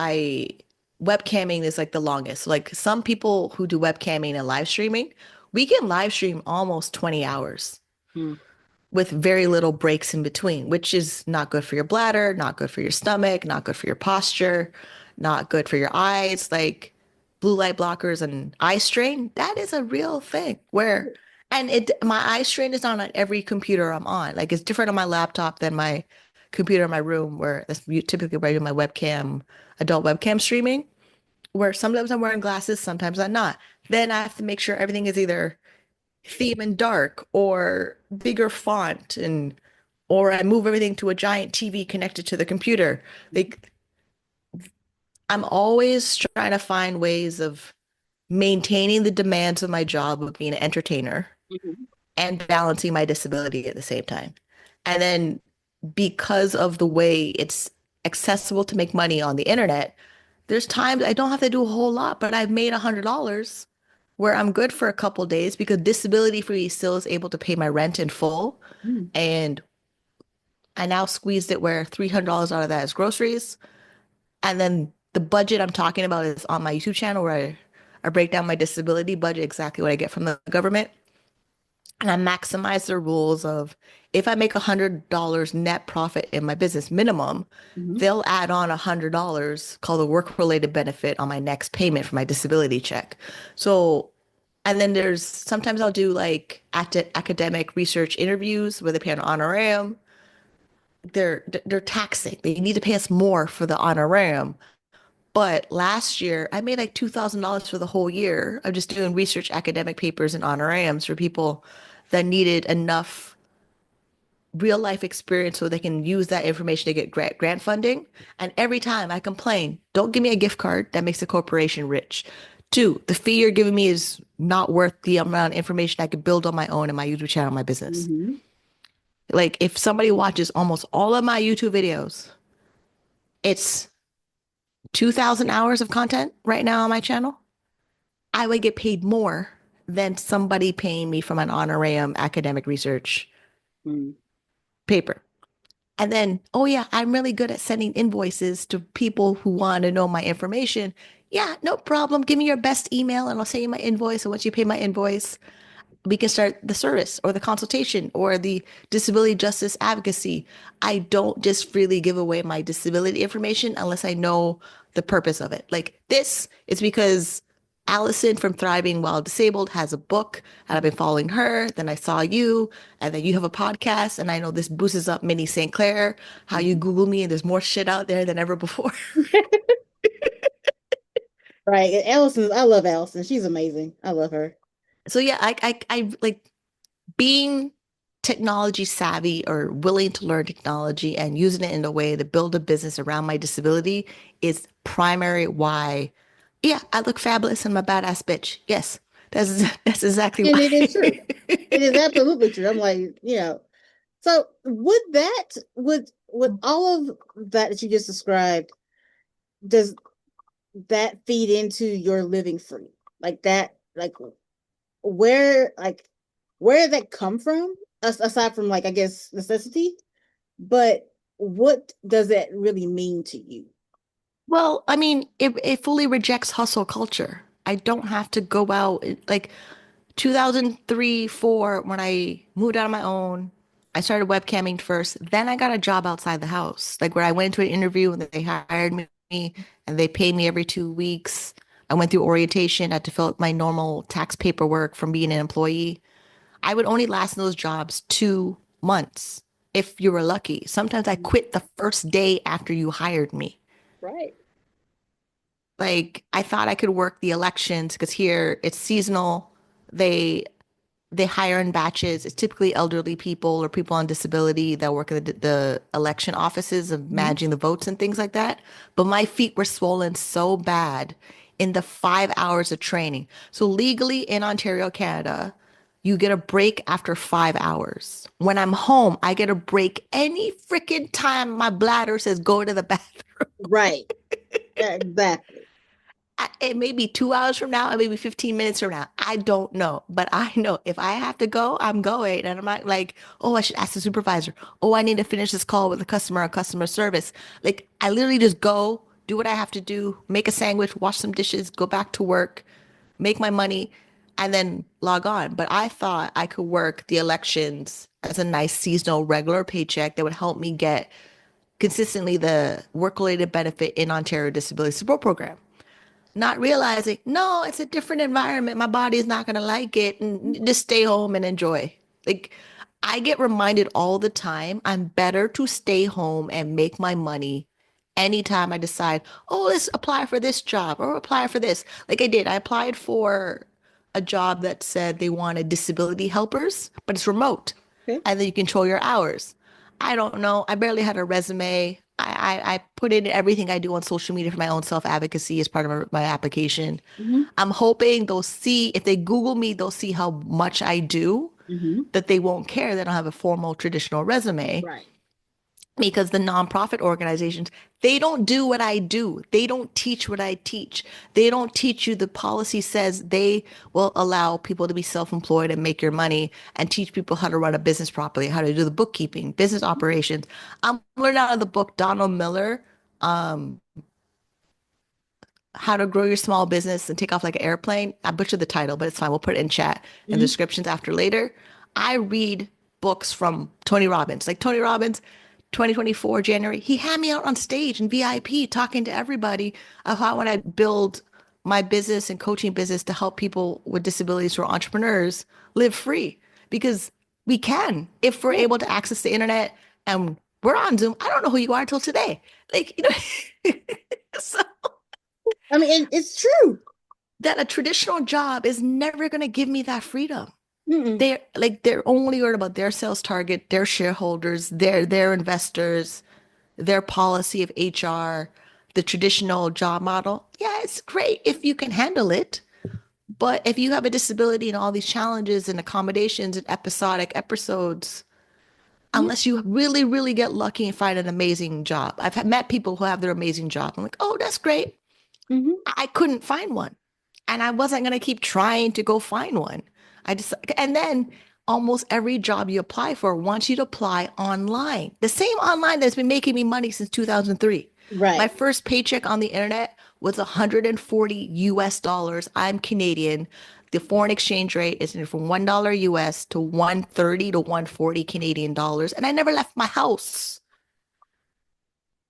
webcamming is like the longest. Like some people who do webcamming and live streaming, we can live stream almost 20 hours Hmm. with very little breaks in between, which is not good for your bladder, not good for your stomach, not good for your posture, not good for your eyes. Like blue light blockers and eye strain, that is a real thing where, and it, my eye strain is not on every computer I'm on. Like it's different on my laptop than my computer in my room where that's typically where I do my webcam, adult webcam streaming, where sometimes I'm wearing glasses, sometimes I'm not. Then I have to make sure everything is either theme and dark or bigger font and or I move everything to a giant TV connected to the computer. Like I'm always trying to find ways of maintaining the demands of my job of being an entertainer Mhm. and balancing my disability at the same time. And then because of the way it's accessible to make money on the internet, there's times I don't have to do a whole lot, but I've made $100 where I'm good for a couple days because disability free still is able to pay my rent in full. Mhm. And I now squeezed it where $300 out of that is groceries. And then the budget I'm talking about is on my YouTube channel where I break down my disability budget, exactly what I get from the government. And I maximize the rules of if I make $100 net profit in my business minimum, Mhm. they'll add on $100 called a work-related benefit on my next payment for my disability check. So, and then there's sometimes I'll do like academic research interviews where they pay an honorarium. They're taxing. They need to pay us more for the honorarium. But last year, I made like $2,000 for the whole year of just doing research academic papers and honorariums for people that needed enough real life experience so they can use that information to get grant funding. And every time I complain, don't give me a gift card that makes the corporation rich. Two, the fee you're giving me is not worth the amount of information I could build on my own in my YouTube channel, my business. Mhm. Like if somebody watches almost all of my YouTube videos, it's 2,000 hours of content right now on my channel. I would get paid more than somebody paying me from an honorarium academic research Mhm. paper. And then, oh yeah, I'm really good at sending invoices to people who want to know my information. Yeah, no problem. Give me your best email and I'll send you my invoice. And once you pay my invoice, we can start the service or the consultation or the disability justice advocacy. I don't just freely give away my disability information unless I know the purpose of it. Like this is because Allison from Thriving While Disabled has a book and I've been following her. Then I saw you and then you have a podcast and I know this boosts up Minnie St. Clair, how you Mhm. Google me and there's more shit out there than ever before. Right. And Allison, I love Allison. She's amazing. I love her. So yeah, I like being technology savvy or willing to learn technology and using it in a way to build a business around my disability is primary why, yeah, I look fabulous and I'm a badass bitch. Yes, that's exactly And why. it is true. It is absolutely true. I'm like, so would all of that you just described, does that feed into your living free? Like that, where like where did that come from? Aside from like I guess necessity, but what does that really mean to you? Well, I mean, it fully rejects hustle culture. I don't have to go out like 2003, 4, when I moved out on my own. I started webcamming first. Then I got a job outside the house, like where I went to an interview and they hired me and they paid me every 2 weeks. I went through orientation, I had to fill out my normal tax paperwork from being an employee. I would only last in those jobs 2 months if you were lucky. Sometimes I quit the first day after you hired me. Right. Like I thought I could work the elections because here it's seasonal. They they hire in batches. It's typically elderly people or people on disability that work at the election offices of Mhm. managing the votes and things like that. But my feet were swollen so bad in the 5 hours of training. So legally in Ontario, Canada, you get a break after 5 hours. When I'm home, I get a break any freaking time my bladder says go to the bathroom. Right. Exactly. It may be 2 hours from now, it may be 15 minutes from now. I don't know. But I know if I have to go, I'm going. And I'm not like, oh, I should ask the supervisor. Oh, I need to finish this call with the customer or customer service. Like, I literally just go, do what I have to do, make a sandwich, wash some dishes, go back to work, make my money, and then log on. But I thought I could work the elections as a nice seasonal regular paycheck that would help me get consistently the work-related benefit in Ontario Disability Support Program. not realizing, no, it's a different environment. My body is not going to like it, and just stay home and enjoy. Like, I get reminded all the time, I'm better to stay home and make my money anytime I decide, oh, let's apply for this job or apply for this. Like I did, I applied for a job that said they wanted disability helpers, but it's remote Okay. and then you control your hours. I don't know. I barely had a resume. I put in everything I do on social media for my own self advocacy as part of my application. Mm-hmm. I'm hoping they'll see, if they Google me, they'll see how much I do, Mm-hmm. that they won't care that I don't have a formal traditional resume Right. because the nonprofit organizations, they don't do what I do. They don't teach what I teach. They don't teach you the policy says they will allow people to be self-employed and make your money and teach people how to run a business properly, how to do the bookkeeping, business operations. I'm learning out of the book Donald Miller, um, How to Grow Your Small Business and Take Off Like an Airplane. I butchered the title, but it's fine. We'll put it in chat and Mm-hmm. descriptions after later. I read books from Tony Robbins. Like Tony Robbins, 2024 January, he had me out on stage in VIP talking to everybody of how when I build my business and coaching business to help people with disabilities who are entrepreneurs live free because we can if we're Yeah. able to access the internet and we're on Zoom. I don't know who you are until today. Like, so I mean, and it's true. that a traditional job is never going to give me that freedom. Mm-mm. They're only worried about their sales target, their shareholders, their investors, their policy of HR, the traditional job model. Yeah, it's great if you can handle it. But if you have a disability and all these challenges and accommodations and episodic episodes, Yeah. unless you really, really get lucky and find an amazing job. Met people who have their amazing job. I'm like, oh, that's great. Mm-hmm. I couldn't find one. And I wasn't going to keep trying to go find one. And then almost every job you apply for wants you to apply online. The same online that's been making me money since 2003. My Right. first paycheck on the internet was 140 US dollars. I'm Canadian. The foreign exchange rate is from $1 US to 130 to 140 Canadian dollars. And I never left my house.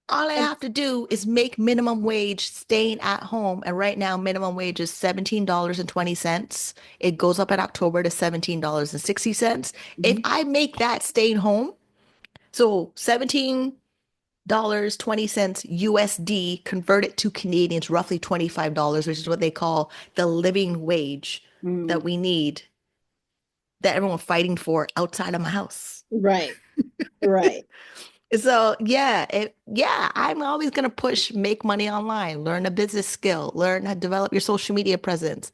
All I And have to do is make minimum wage staying at home. And right now, minimum wage is $17.20. It goes up in October to $17.60. If mhm. I make that staying home, so $17.20 USD, convert it to Canadians, roughly $25, which is what they call the living wage Mm. that we need, that everyone's fighting for outside of my house. Right. Right. So yeah, I'm always gonna push make money online, learn a business skill, learn how to develop your social media presence.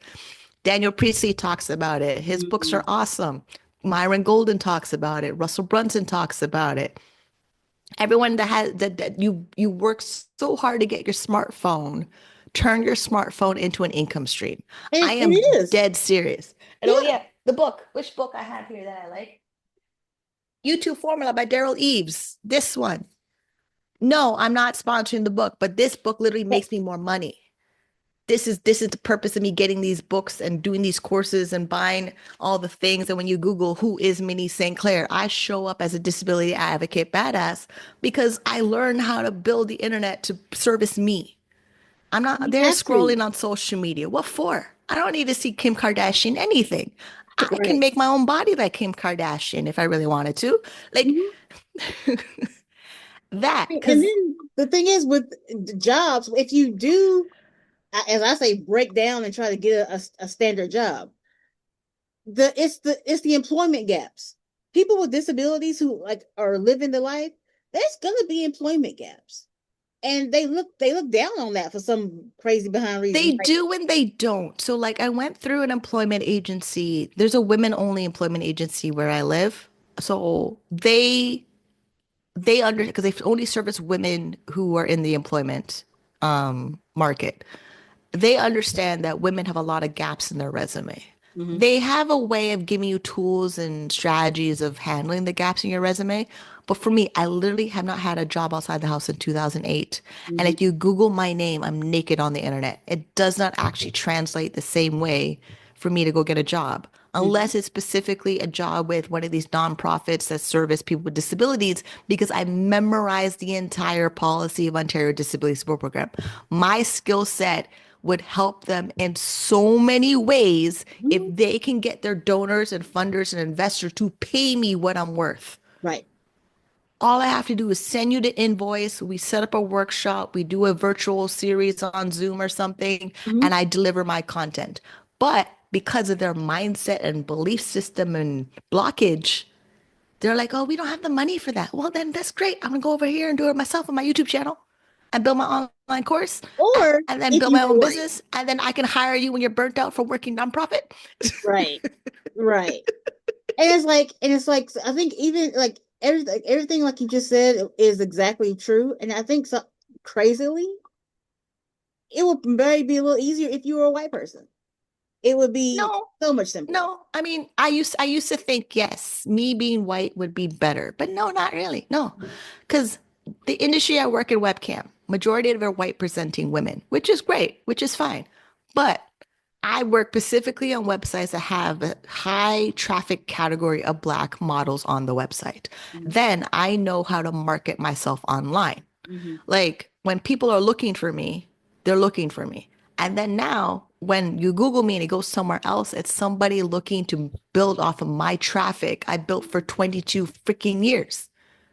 Daniel Priestley talks about it. His books are Mm. awesome. Myron Golden talks about it. Russell Brunson talks about it. Everyone that you work so hard to get your smartphone, turn your smartphone into an income stream. And I it am is. dead serious. And oh Yeah. yeah, the book. Which book I have here that I like? YouTube Formula by Daryl Eves. This one. No, I'm not sponsoring the book, but this book literally Yeah. makes me more money. This is the purpose of me getting these books and doing these courses and buying all the things. And when you Google who is Minnie St. Clair, I show up as a disability advocate badass because I learned how to build the internet to service me. I'm not You there have to. scrolling on social media. What for? I don't need to see Kim Kardashian anything. I can Right. make my own body like Kim Kardashian if I really wanted to. Like Mhm. that, And because then the thing is with the jobs, if you do, as I say, break down and try to get a standard job, it's the employment gaps. People with disabilities who like are living the life, there's gonna be employment gaps. And they look down on that for some crazy behind reason. they Like, do and they don't. So like I went through an employment agency. There's a women only employment agency where I live. So they under because they only service women who are in the employment market. They understand that women have a lot of gaps in their resume. mhm, They have a way of giving you tools and strategies of handling the gaps in your resume. But for me, I literally have not had a job outside the house in 2008. And mhm, if you Google my name, I'm naked on the internet. It does not actually translate the same way for me to go get a job, mhm, unless it's specifically a job with one of these nonprofits that service people with disabilities, because I memorized the entire policy of Ontario Disability Support Program. My skill set would help them in so many ways if Mhm. they can get their donors and funders and investors to pay me what I'm worth. Right. All I have to do is send you the invoice. We set up a workshop. We do a virtual series on Zoom or something, Mhm. and I deliver my content. But because of their mindset and belief system and blockage, they're like, oh, we don't have the money for that. Well, then that's great. I'm going to go over here and do it myself on my YouTube channel and build my online course Or and then if build you my were own white. business. And then I can hire you when you're burnt out from working nonprofit. Right. Right. And it's like I think even like everything like you just said is exactly true. And I think so crazily, it would maybe be a little easier if you were a white person. It would be No, so much simpler. no. I mean, I used to think yes, me being white would be better, but no, not really. No, because the industry I work in webcam, majority of are white presenting women, which is great, which is fine. But I work specifically on websites that have a high traffic category of black models on the website. Mhm. Then I know how to market myself online. Mhm. Like when people are looking for me, they're looking for me. And then now, when you Google me and it goes somewhere else, it's somebody looking to build off of my traffic I built for 22 freaking years.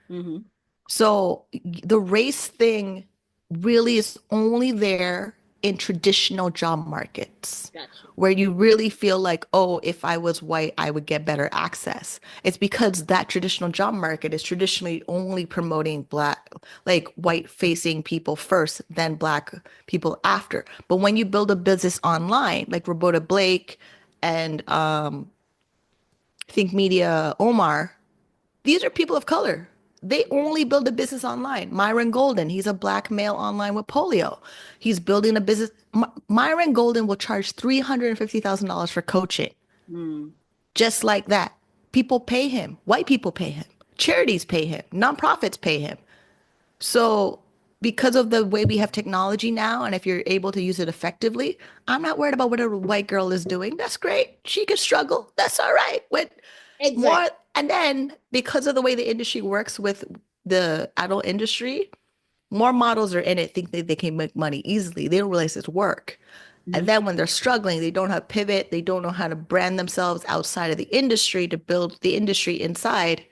Mhm. So the race thing really is only there in traditional job markets Gotcha. where you really feel like, oh, if I was white, I would get better access. It's because that traditional job market is traditionally only promoting black, like white facing people first, then black people after. But when you build a business online, like Roberta Blake and Think Media Omar, these are people of color. They only build a business online. Myron Golden, he's a black male online with polio. He's building a business. Myron Golden will charge $350,000 for coaching, Mm. just like that. People pay him. White people pay him. Charities pay him. Nonprofits pay him. So, because of the way we have technology now, and if you're able to use it effectively, I'm not worried about what a white girl is doing. That's great. She can struggle. That's all right. With Exactly. more, and then because of the way the industry works with the adult industry, more models are in it, think that they can make money easily. They don't realize it's work. And Mhm. then when they're struggling, they don't have pivot, they don't know how to brand themselves outside of the industry to build the industry inside.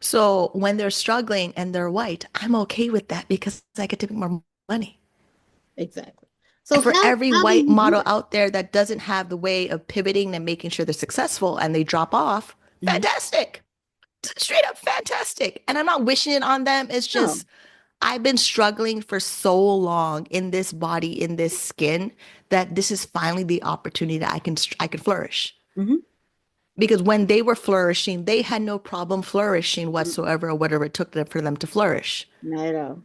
So when they're struggling and they're white, I'm okay with that because I get to make more money. Exactly. So And for every how do white you do model that? out there that doesn't have the way of pivoting and making sure they're successful and they drop off, Mhm. fantastic. Straight up fantastic. And I'm not wishing it on them. It's No. just I've been struggling for so long in this body, in this skin, that this is finally the opportunity that I can flourish. Mhm. Because when they were flourishing, they had no problem flourishing whatsoever or whatever it took for them to flourish. Not at all.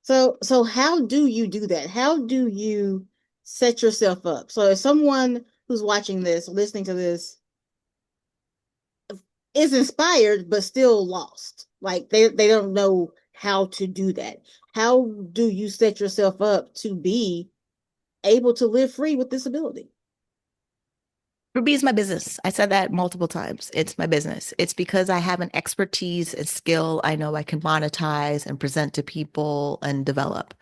So how do you do that? How do you set yourself up? So if someone who's watching this, listening to this, is inspired but still lost, like they don't know how to do that. How do you set yourself up to be able to live free with disability? For me, it's my business. I said that multiple times. It's my business. It's because I have an expertise and skill I know I can monetize and present to people and develop.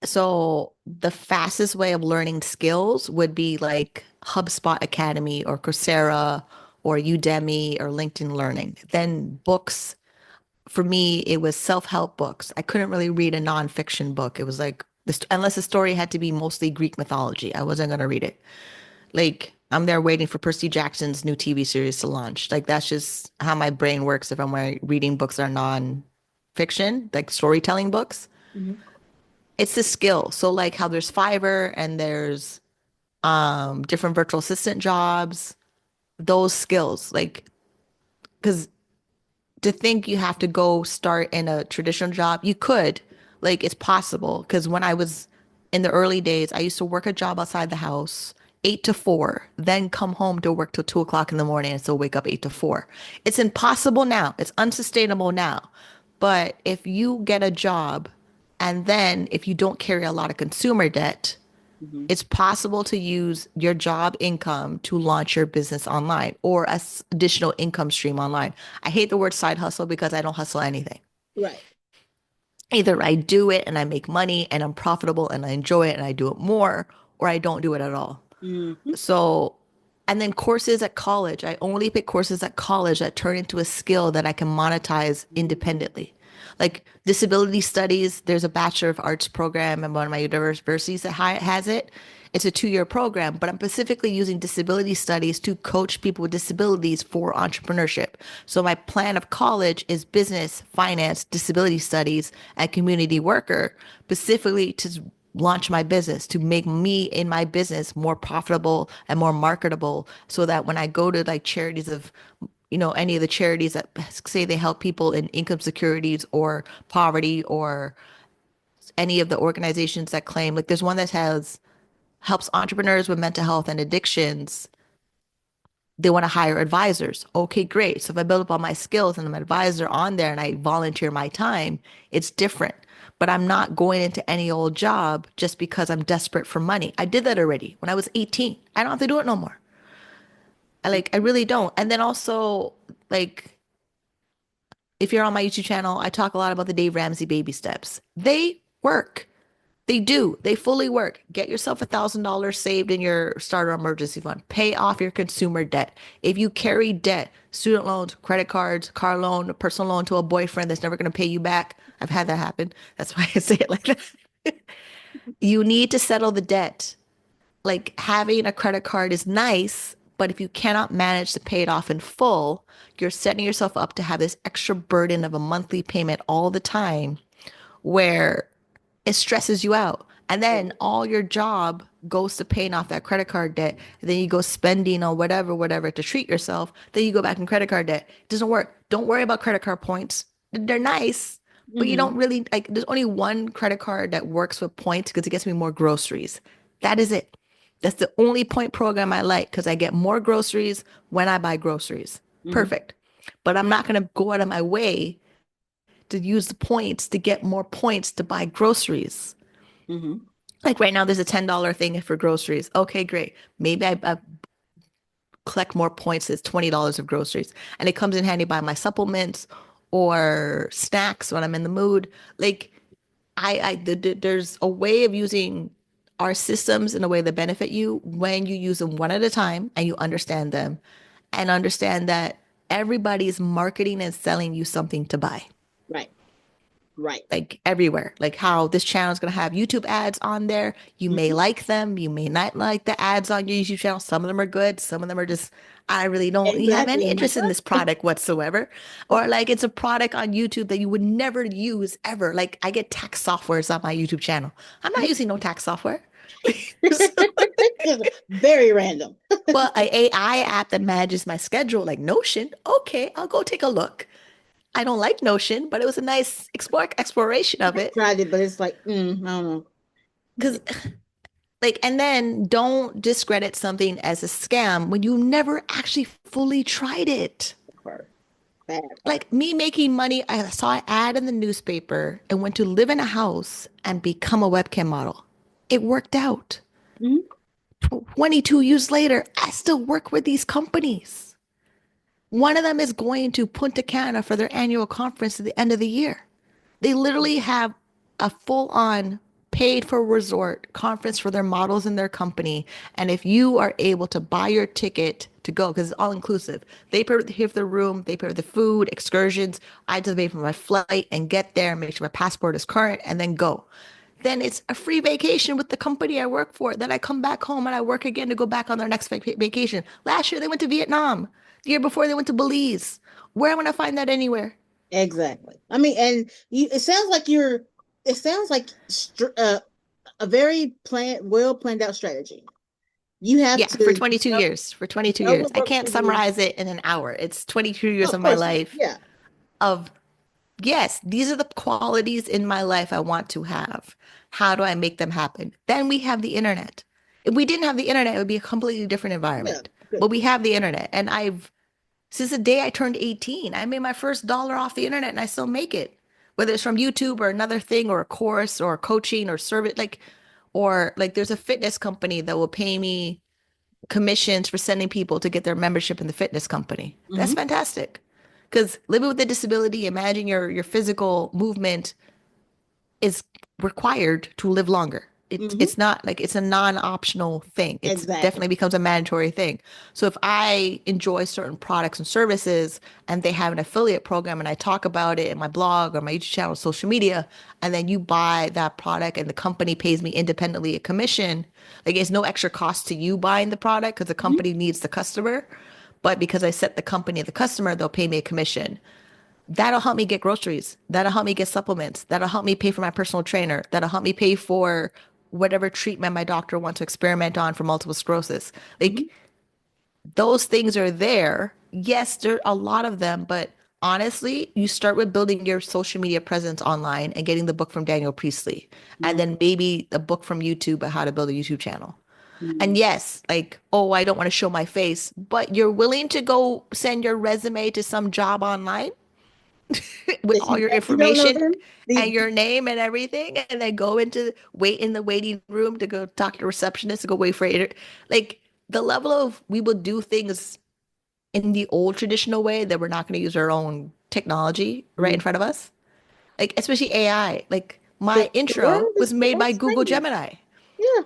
So the fastest way of learning skills would be like HubSpot Academy or Coursera or Udemy or LinkedIn Learning. Then books, for me, it was self-help books. I couldn't really read a nonfiction book. It was like this, unless the story had to be mostly Greek mythology, I wasn't gonna read it. Like I'm there waiting for Percy Jackson's new TV series to launch. Like that's just how my brain works if I'm reading books that are non-fiction, like storytelling books. Mhm. It's the skill. So like how there's Fiverr and there's different virtual assistant jobs, those skills. Like because to think you have to go start in a traditional job, you could. Like it's possible. Because when I was in the early days, I used to work a job outside the house, 8 to 4, then come home to work till 2 o'clock in the morning and still wake up 8 to 4. It's impossible now. It's unsustainable now. But if you get a job and then if you don't carry a lot of consumer debt, Mhm. it's possible to use your job income to launch your business online or as additional income stream online. I hate the word side hustle because I don't hustle anything. Right. Either I do it and I make money and I'm profitable and I enjoy it and I do it more, or I don't do it at all. Mm-hmm. So, and then courses at college. I only pick courses at college that turn into a skill that I can monetize independently. Like disability studies, there's a Bachelor of Arts program in one of my universities that has it. It's a 2-year program, but I'm specifically using disability studies to coach people with disabilities for entrepreneurship. So my plan of college is business, finance, disability studies, and community worker, specifically to launch my business, to make me in my business more profitable and more marketable, so that when I go to like charities of, any of the charities that say they help people in income securities or poverty, or any of the organizations that claim, like there's one that has helps entrepreneurs with mental health and addictions. They want to hire advisors. Okay, great. So if I build up all my skills and I'm an advisor on there and I volunteer my time, it's different. But I'm not going into any old job just because I'm desperate for money. I did that already when I was 18. I don't have to do it no more. I really don't. And then also, like, if you're on my YouTube channel, I talk a lot about the Dave Ramsey baby steps. They work. They do. They fully work. Get yourself $1,000 saved in your starter emergency fund. Pay off your consumer debt. If you carry debt, student loans, credit cards, car loan, a personal loan to a boyfriend that's never going to pay you back. I've had that happen. That's why I say it like that. You need to settle the debt. Like having a credit card is nice, but if you cannot manage to pay it off in full, you're setting yourself up to have this extra burden of a monthly payment all the time, where it stresses you out. And then all your job goes to paying off that credit card debt. And then you go spending on whatever to treat yourself. Then you go back in credit card debt. It doesn't work. Don't worry about credit card points. They're nice, but you Mm-hmm. don't really like, there's only one credit card that works with points because it gets me more groceries. That is it. That's the only point program I like because I get more groceries when I buy groceries. Mm-hmm. Perfect. But I'm not going to go out of my way to use the points to get more points to buy groceries. Mm-hmm. Like right now, there's a $10 thing for groceries. Okay, great. Maybe I collect more points. It's $20 of groceries. And it comes in handy by my supplements or snacks when I'm in the mood. Like there's a way of using our systems in a way that benefit you when you use them one at a time and you understand them and understand that everybody's marketing and selling you something to buy, Right. Right. like everywhere. Like how this channel is going to have YouTube ads on there. You may Mm-hmm. like them, you may not like the ads on your YouTube channel. Some of them are good, some of them are just, I really don't have Exactly. any I'm like, interest in what? this product whatsoever. Or like it's a product on YouTube that you would never use ever. Like I get tax softwares on my YouTube channel. I'm not using no tax software. So, Very random. well, a AI app that manages my schedule, like Notion, okay, I'll go take a look. I don't like Notion, but it was a nice exploration of it. Tried it, but it's like, I don't know. Because like, and then don't discredit something as a scam when you never actually fully tried it. Part. Bad part. Like me making money, I saw an ad in the newspaper and went to live in a house and become a webcam model. It worked out. Mm-hmm. 22 years later, I still work with these companies. One of them is going to Punta Cana for their annual conference at the end of the year. They literally have a full on paid for resort conference for their models in their company. And if you are able to buy your ticket to go, because it's all inclusive, they pay for the room, they pay for the food, excursions. I just pay for my flight and get there and make sure my passport is current and then go. Then it's a free vacation with the company I work for. Then I come back home and I work again to go back on their next vacation. Last year they went to Vietnam. The year before they went to Belize. Where am I going to find that anywhere? Exactly. I mean, and you, it sounds like you're, it sounds like a very well planned out strategy. You have Yeah, for to 22 years. For 22 know years. what I works can't for you. summarize it in an hour. It's 22 years Of of my course not. life Yeah. of, yes, these are the qualities in my life I want to have. How do I make them happen? Then we have the internet. If we didn't have the internet, it would be a completely different Yeah. environment. Good. But we have the internet. And since the day I turned 18, I made my first dollar off the internet and I still make it. Whether it's from YouTube or another thing or a course or coaching or service, or like there's a fitness company that will pay me commissions for sending people to get their membership in the fitness company. That's Hmm. fantastic. Because living with a disability, imagine your physical movement is required to live longer. Hmm. It's not like it's a non-optional thing. It's Exactly. definitely becomes a mandatory thing. So if I enjoy certain products and services and they have an affiliate program and I talk about it in my blog or my YouTube channel, social media, and then you buy that product and the company pays me independently a commission, like it's no extra cost to you buying the product because the Hmm. company needs the customer. But because I set the company and the customer, they'll pay me a commission. That'll help me get groceries. That'll help me get supplements. That'll help me pay for my personal trainer. That'll help me pay for whatever treatment my doctor wants to experiment on for multiple sclerosis. Hmm. Like those things are there. Yes, there are a lot of them, but honestly, you start with building your social media presence online and getting the book from Daniel Priestley, and Right. then maybe a book from YouTube about how to build a YouTube channel. And Mhm. yes, like, oh, I don't want to show my face, but you're willing to go send your resume to some job online with That all your you don't know information them. and The, your name and everything, and then go into wait in the waiting room to go talk to the receptionist to go wait for it. Like the level of we will do things in the old traditional way that we're not going to use our own technology right in mm, front of us. Like especially AI. Like the my the intro world was is made by Google changing. Gemini. Yeah.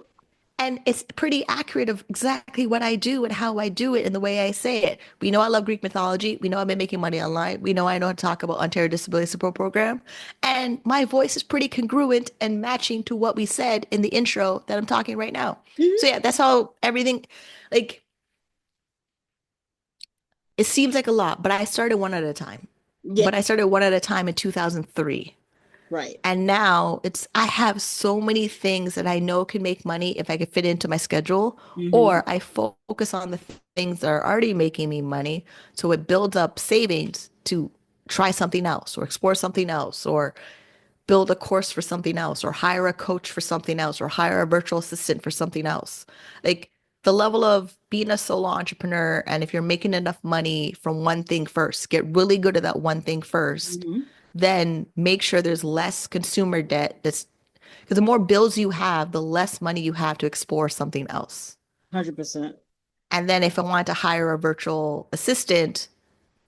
And it's pretty accurate of exactly what I do and how I do it and the way I say it. We know I love Greek mythology. We know I've been making money online. We know I know how to talk about Ontario Disability Support Program. And my voice is pretty congruent and matching to what we said in the intro that I'm talking right now. So Hmm. yeah, that's how everything, like, it seems like a lot, but I started one at a time. Yeah. But I started one at a time in 2003. Right. And now it's, I have so many things that I know can make money if I could fit into my schedule, Hmm. or I focus on the things that are already making me money. So it builds up savings to try something else or explore something else or build a course for something else or hire a coach for something else or hire a virtual assistant for something else. Like the level of being a solo entrepreneur, and if you're making enough money from one thing first, get really good at that one thing first, Hmm. then make sure there's less consumer debt. That's because the more bills you have, the less money you have to explore something else. 100%. And then if I want to hire a virtual assistant,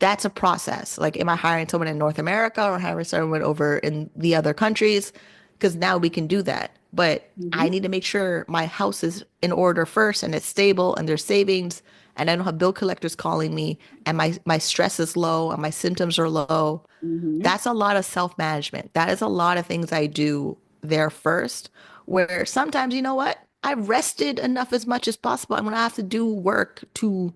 that's a process. Like, am I hiring someone in North America or hiring someone over in the other countries? Because now we can do that. But I Hmm. need to make sure my house is in order first and it's stable and there's savings and I don't have bill collectors calling me and my stress is low and my symptoms are low. Hmm. That's a lot of self-management. That is a lot of things I do there first, where sometimes, you know what? I've rested enough as much as possible. I'm going to have to do work to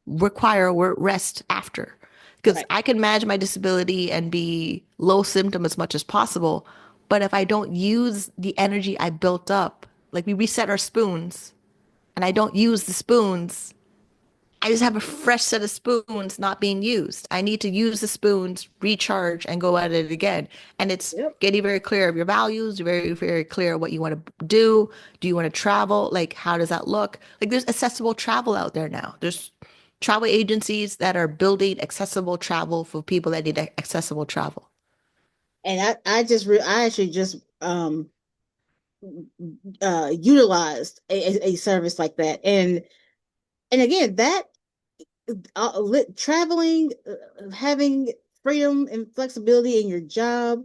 require rest after. Because Right. I can manage my disability and be low symptom as much as possible. But if I don't use the energy I built up, like we reset our spoons and I don't use the spoons, I just have a fresh set of spoons not being used. I need to use the spoons, recharge, and go at it again. And it's Yep. getting very clear of your values, very, very clear what you want to do. Do you want to travel? Like, how does that look? Like, there's accessible travel out there now. There's travel agencies that are building accessible travel for people that need accessible travel. And I actually just utilized a service like that. And again, that traveling, having freedom and flexibility in your job,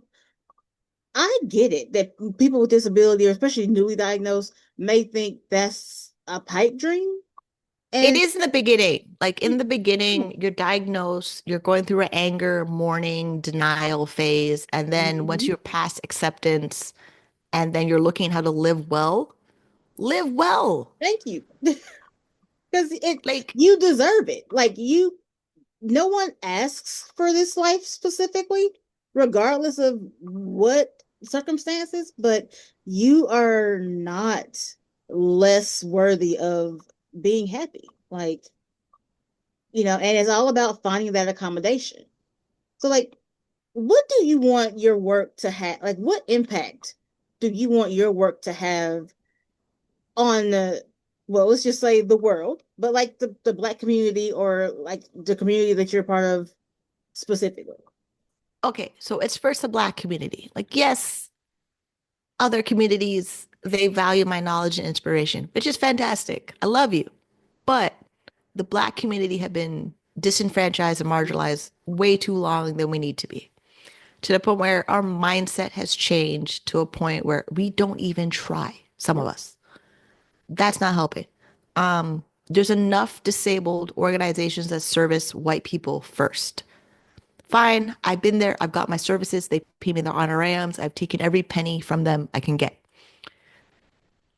I get it that people with disability, or especially newly diagnosed, may think that's a pipe dream. It And is in the beginning. Like in the beginning, you're diagnosed, you're going through an anger, mourning, denial phase. And then once mhm, you're past acceptance, and then you're looking how to live well, live well. thank you, because it Like you deserve it. Like you, no one asks for this life specifically, regardless of what circumstances, but you are not less worthy of being happy. Like, and it's all about finding that accommodation. So, like, what do you want your work to have? Like, what impact do you want your work to have on well, let's just say the world, but like the Black community or like the community that you're part of specifically? okay, so it's first the Black community. Like, yes, other communities, they value my knowledge and inspiration, which is fantastic. I love you. But the Black community have been disenfranchised and marginalized way too long than we need to be. to the point where our mindset has changed to a point where we don't even try, some of Nope. us. That's not helping. There's enough disabled organizations that service white people first. Fine, I've been there. I've got my services. They pay me their honorariums. I've taken every penny from them I can get.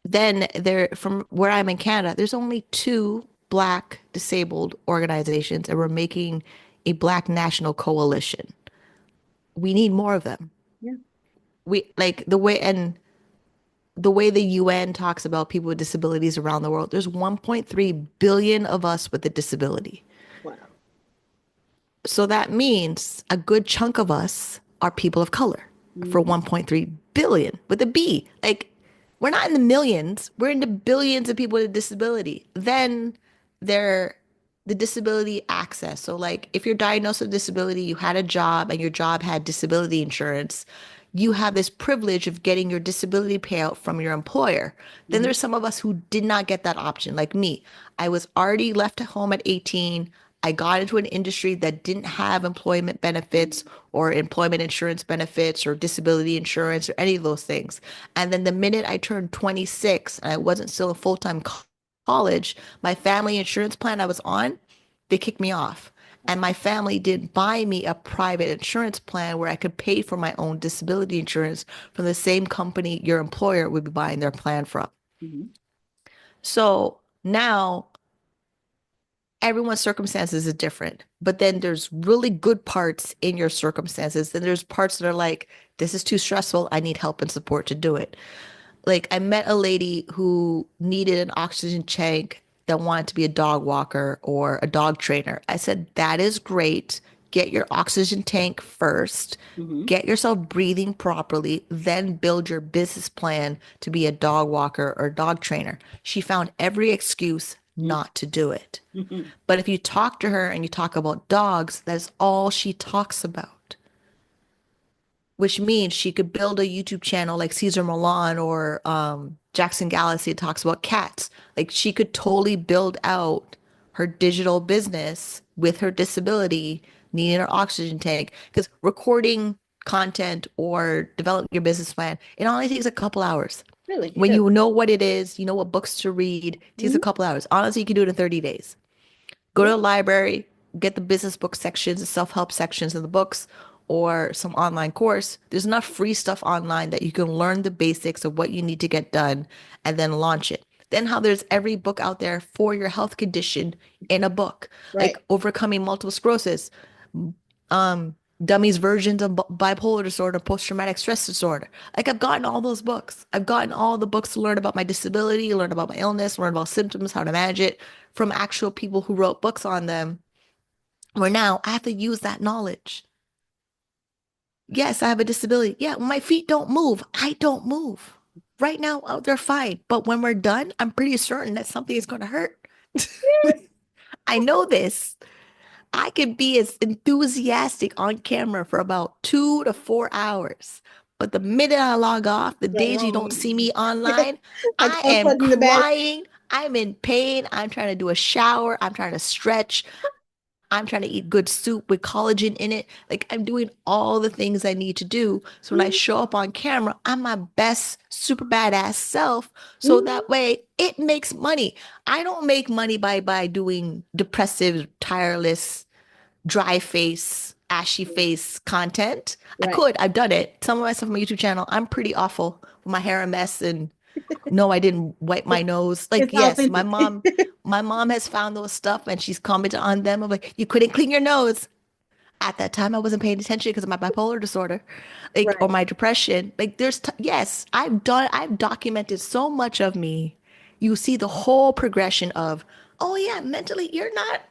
Then there, from where I'm in Canada, there's only two Black disabled organizations, and we're making a Black national coalition. We need more of them. Yeah. We like the way the UN talks about people with disabilities around the world. There's 1.3 billion of us with a disability. Wow. So that means a good chunk of us are people of color for Mhm. 1.3 billion with a B. Like, we're not in the millions, we're in the billions of people with a disability. Then there, the disability access. So, like, if you're diagnosed with disability, you had a job and your job had disability insurance, you have this privilege of getting your disability payout from your employer. Then Mhm. there's some of us who did not get that option, like me. I was already left at home at 18. I got into an industry that didn't have employment benefits or employment insurance benefits or disability insurance or any of those things. And then the minute I turned 26 and I wasn't still in full-time college, my family insurance plan I was on, they kicked me off. And my family did buy me a private insurance plan where I could pay for my own disability insurance from the same company your employer would be buying their plan from. Mhm. So now everyone's circumstances is different, but then there's really good parts in your circumstances. Then there's parts that are like, this is too stressful. I need help and support to do it. Like, I met a lady who needed an oxygen tank that wanted to be a dog walker or a dog trainer. I said, that is great. Get your oxygen tank first. Mhm. Get yourself breathing properly, then build your business plan to be a dog walker or dog trainer. She found every excuse not to do it. Mhm. But if you talk to her and you talk about dogs, that's all she talks about, which means she could build a YouTube channel like Caesar Milan or Jackson Galaxy talks about cats. Like, she could totally build out her digital business with her disability, needing her oxygen tank. Because recording content or developing your business plan, it only takes a couple hours. Really, it When does. you know what it is, you know what books to read, it takes a Mhm. couple hours. Honestly, you can do it in 30 days. Go to Yeah. the library, get the business book sections, the self-help sections in the books, or some online course. There's enough free stuff online that you can learn the basics of what you need to get done and then launch it. Then how there's every book out there for your health condition in a book, Right. like overcoming multiple sclerosis, dummies versions of bipolar disorder, post-traumatic stress disorder. Like, I've gotten all those books. I've gotten all the books to learn about my disability, learn about my illness, learn about symptoms, how to manage it from actual people who wrote books on them. Where now I have to use that knowledge. Yes, I have a disability. Yeah, when my feet don't move, I don't move. Right now, oh, they're fine. But when we're done, I'm pretty certain that something is going to hurt. I know this. I can be as enthusiastic on camera for about 2 to 4 hours. But the minute I log off, the Like, days you don't see me yeah. online, Like I am unplugging the battery. crying. I'm in pain. I'm trying to do a shower. I'm trying to stretch. I'm trying to eat good soup with collagen in it. Like, I'm doing all the things I need to do. So when I Mhm. show up on camera, I'm my best super badass self. So Mhm. that way it makes money. I don't make money by doing depressive, tireless, dry face, ashy face content. I Right. could. I've done it. Some of my stuff on my YouTube channel, I'm pretty awful with my hair a mess and no, I didn't wipe my It's, nose. Like, it's yes, authentic. my mom has found those stuff and she's commented on them. I'm like, you couldn't clean your nose. At that time, I wasn't paying attention because of my bipolar disorder, like, or Right. my depression. Like, yes, I've documented so much of me. You see the whole progression of, oh yeah, mentally you're not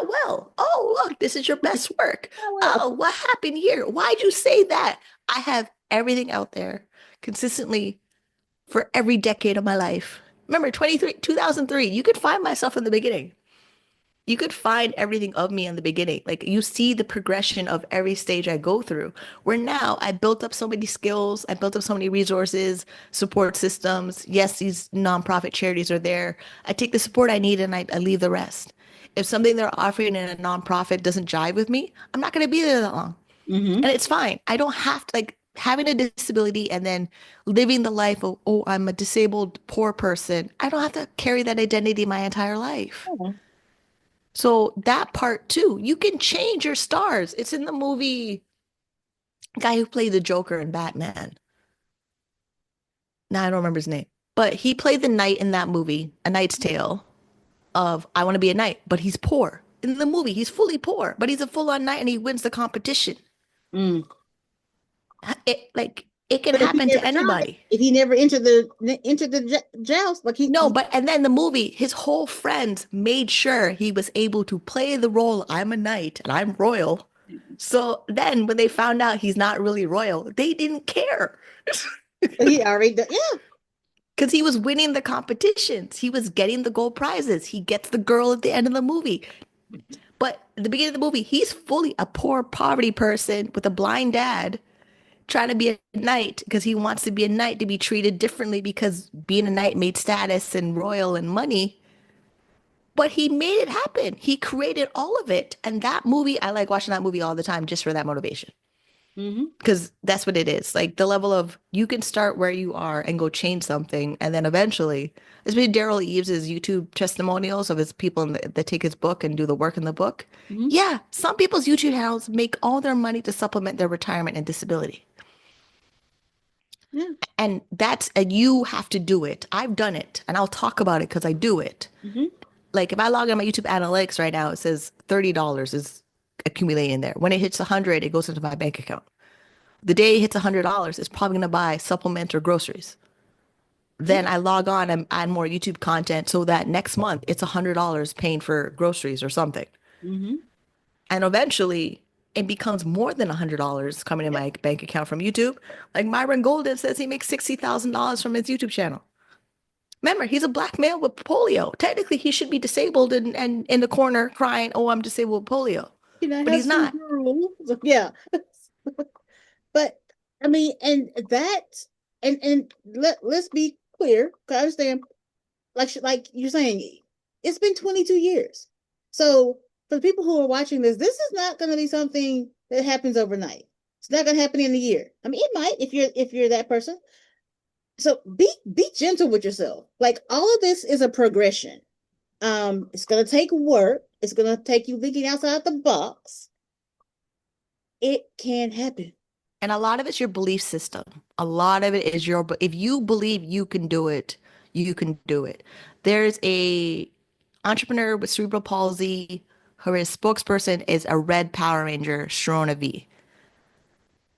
well. Oh, look, this is your best work. Oh, well. Oh, what happened here? Why'd you say that? I have everything out there consistently for every decade of my life. Remember, 2003, you could find myself in the beginning. You could find everything of me in the beginning. Like, you see the progression of every stage I go through. Where now I built up so many skills, I built up so many resources, support systems. Yes, these nonprofit charities are there. I take the support I need and I leave the rest. If something they're offering in a nonprofit doesn't jive with me, I'm not going to be there that long. Mm-hmm. And it's fine. I don't have to like having a disability and then living the life of, oh, I'm a disabled poor person. I don't have to carry that identity my entire life. Yeah. So that part too, you can change your stars. It's in the movie, guy who played the Joker in Batman. Now I don't remember his name, but he played the knight in that movie, A Knight's Tale of I want to be a knight, but he's poor. In the movie, he's fully poor, but he's a full-on knight and he wins the competition. Mm. It can But if he happen to never tried, anybody. if he never entered the joust, like No, but and then the movie, his whole friends made sure he was able to play the role, I'm a knight and I'm royal. So then when they found out he's not really royal, they didn't care. he already done, yeah. Because he was winning the competitions. He was getting the gold prizes. He gets the girl at the end of the movie. But at the beginning of the movie, he's fully a poor poverty person with a blind dad trying to be a knight because he wants to be a knight to be treated differently because being a knight made status and royal and money. But he made it happen. He created all of it. And that movie, I like watching that movie all the time just for that motivation. Mm-hmm. Because that's what it is. Like the level of you can start where you are and go change something. And then eventually, especially Daryl Eves' YouTube testimonials of his people that take his book and do the work in the book. Mm-hmm. Yeah, some people's YouTube channels make all their money to supplement their retirement and disability. Yeah. And you have to do it. I've done it and I'll talk about it because I do it. Mm-hmm. Like if I log on my YouTube analytics right now, it says $30 is accumulating there. When it hits 100, it goes into my bank account. The day it hits $100, it's probably going to buy supplements or groceries. Yeah. Then I log on and add more YouTube content so that next month it's $100 paying for groceries or something. Mm-hmm. And eventually it becomes more than $100 coming in Yep. my bank account from YouTube. Like Myron Golden says he makes $60,000 from his YouTube channel. Remember, he's a black male with polio. Technically, he should be disabled and in the corner crying, oh, I'm disabled with polio. Can I But have he's some not. girl? So, yeah. But I mean, and that, and let's be clear, 'cause I understand, like you're saying, it's been 22 years. So for the people who are watching this is not going to be something that happens overnight. It's not going to happen in a year. I mean, it might if you're that person. So be gentle with yourself. Like all of this is a progression. It's going to take work. It's going to take you thinking outside the box. It can happen. And a lot of it's your belief system. A lot of it is if you believe you can do it, you can do it. There's a entrepreneur with cerebral palsy. Her spokesperson is a red Power Ranger, Sharona V.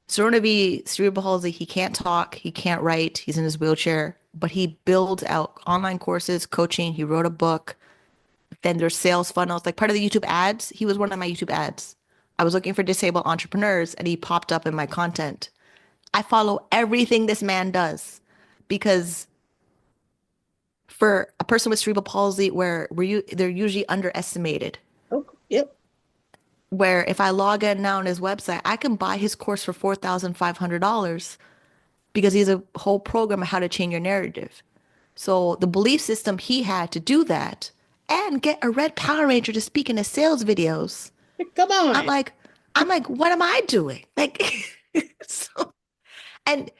Sharona V, cerebral palsy, he can't talk, he can't write, he's in his wheelchair, but he builds out online courses, coaching, he wrote a book. Then there's sales funnels, like part of the YouTube ads. He was one of my YouTube ads. I was looking for disabled entrepreneurs and he popped up in my content. I follow everything this man does because for a person with cerebral palsy, they're usually underestimated. Oh, yep. Where if I log in now on his website, I can buy his course for $4,500 because he has a whole program on how to change your narrative. So the belief system he had to do that and get a red Power Ranger to speak in his sales videos. Come I'm on. like, I'm like, what am I doing? Like, so, and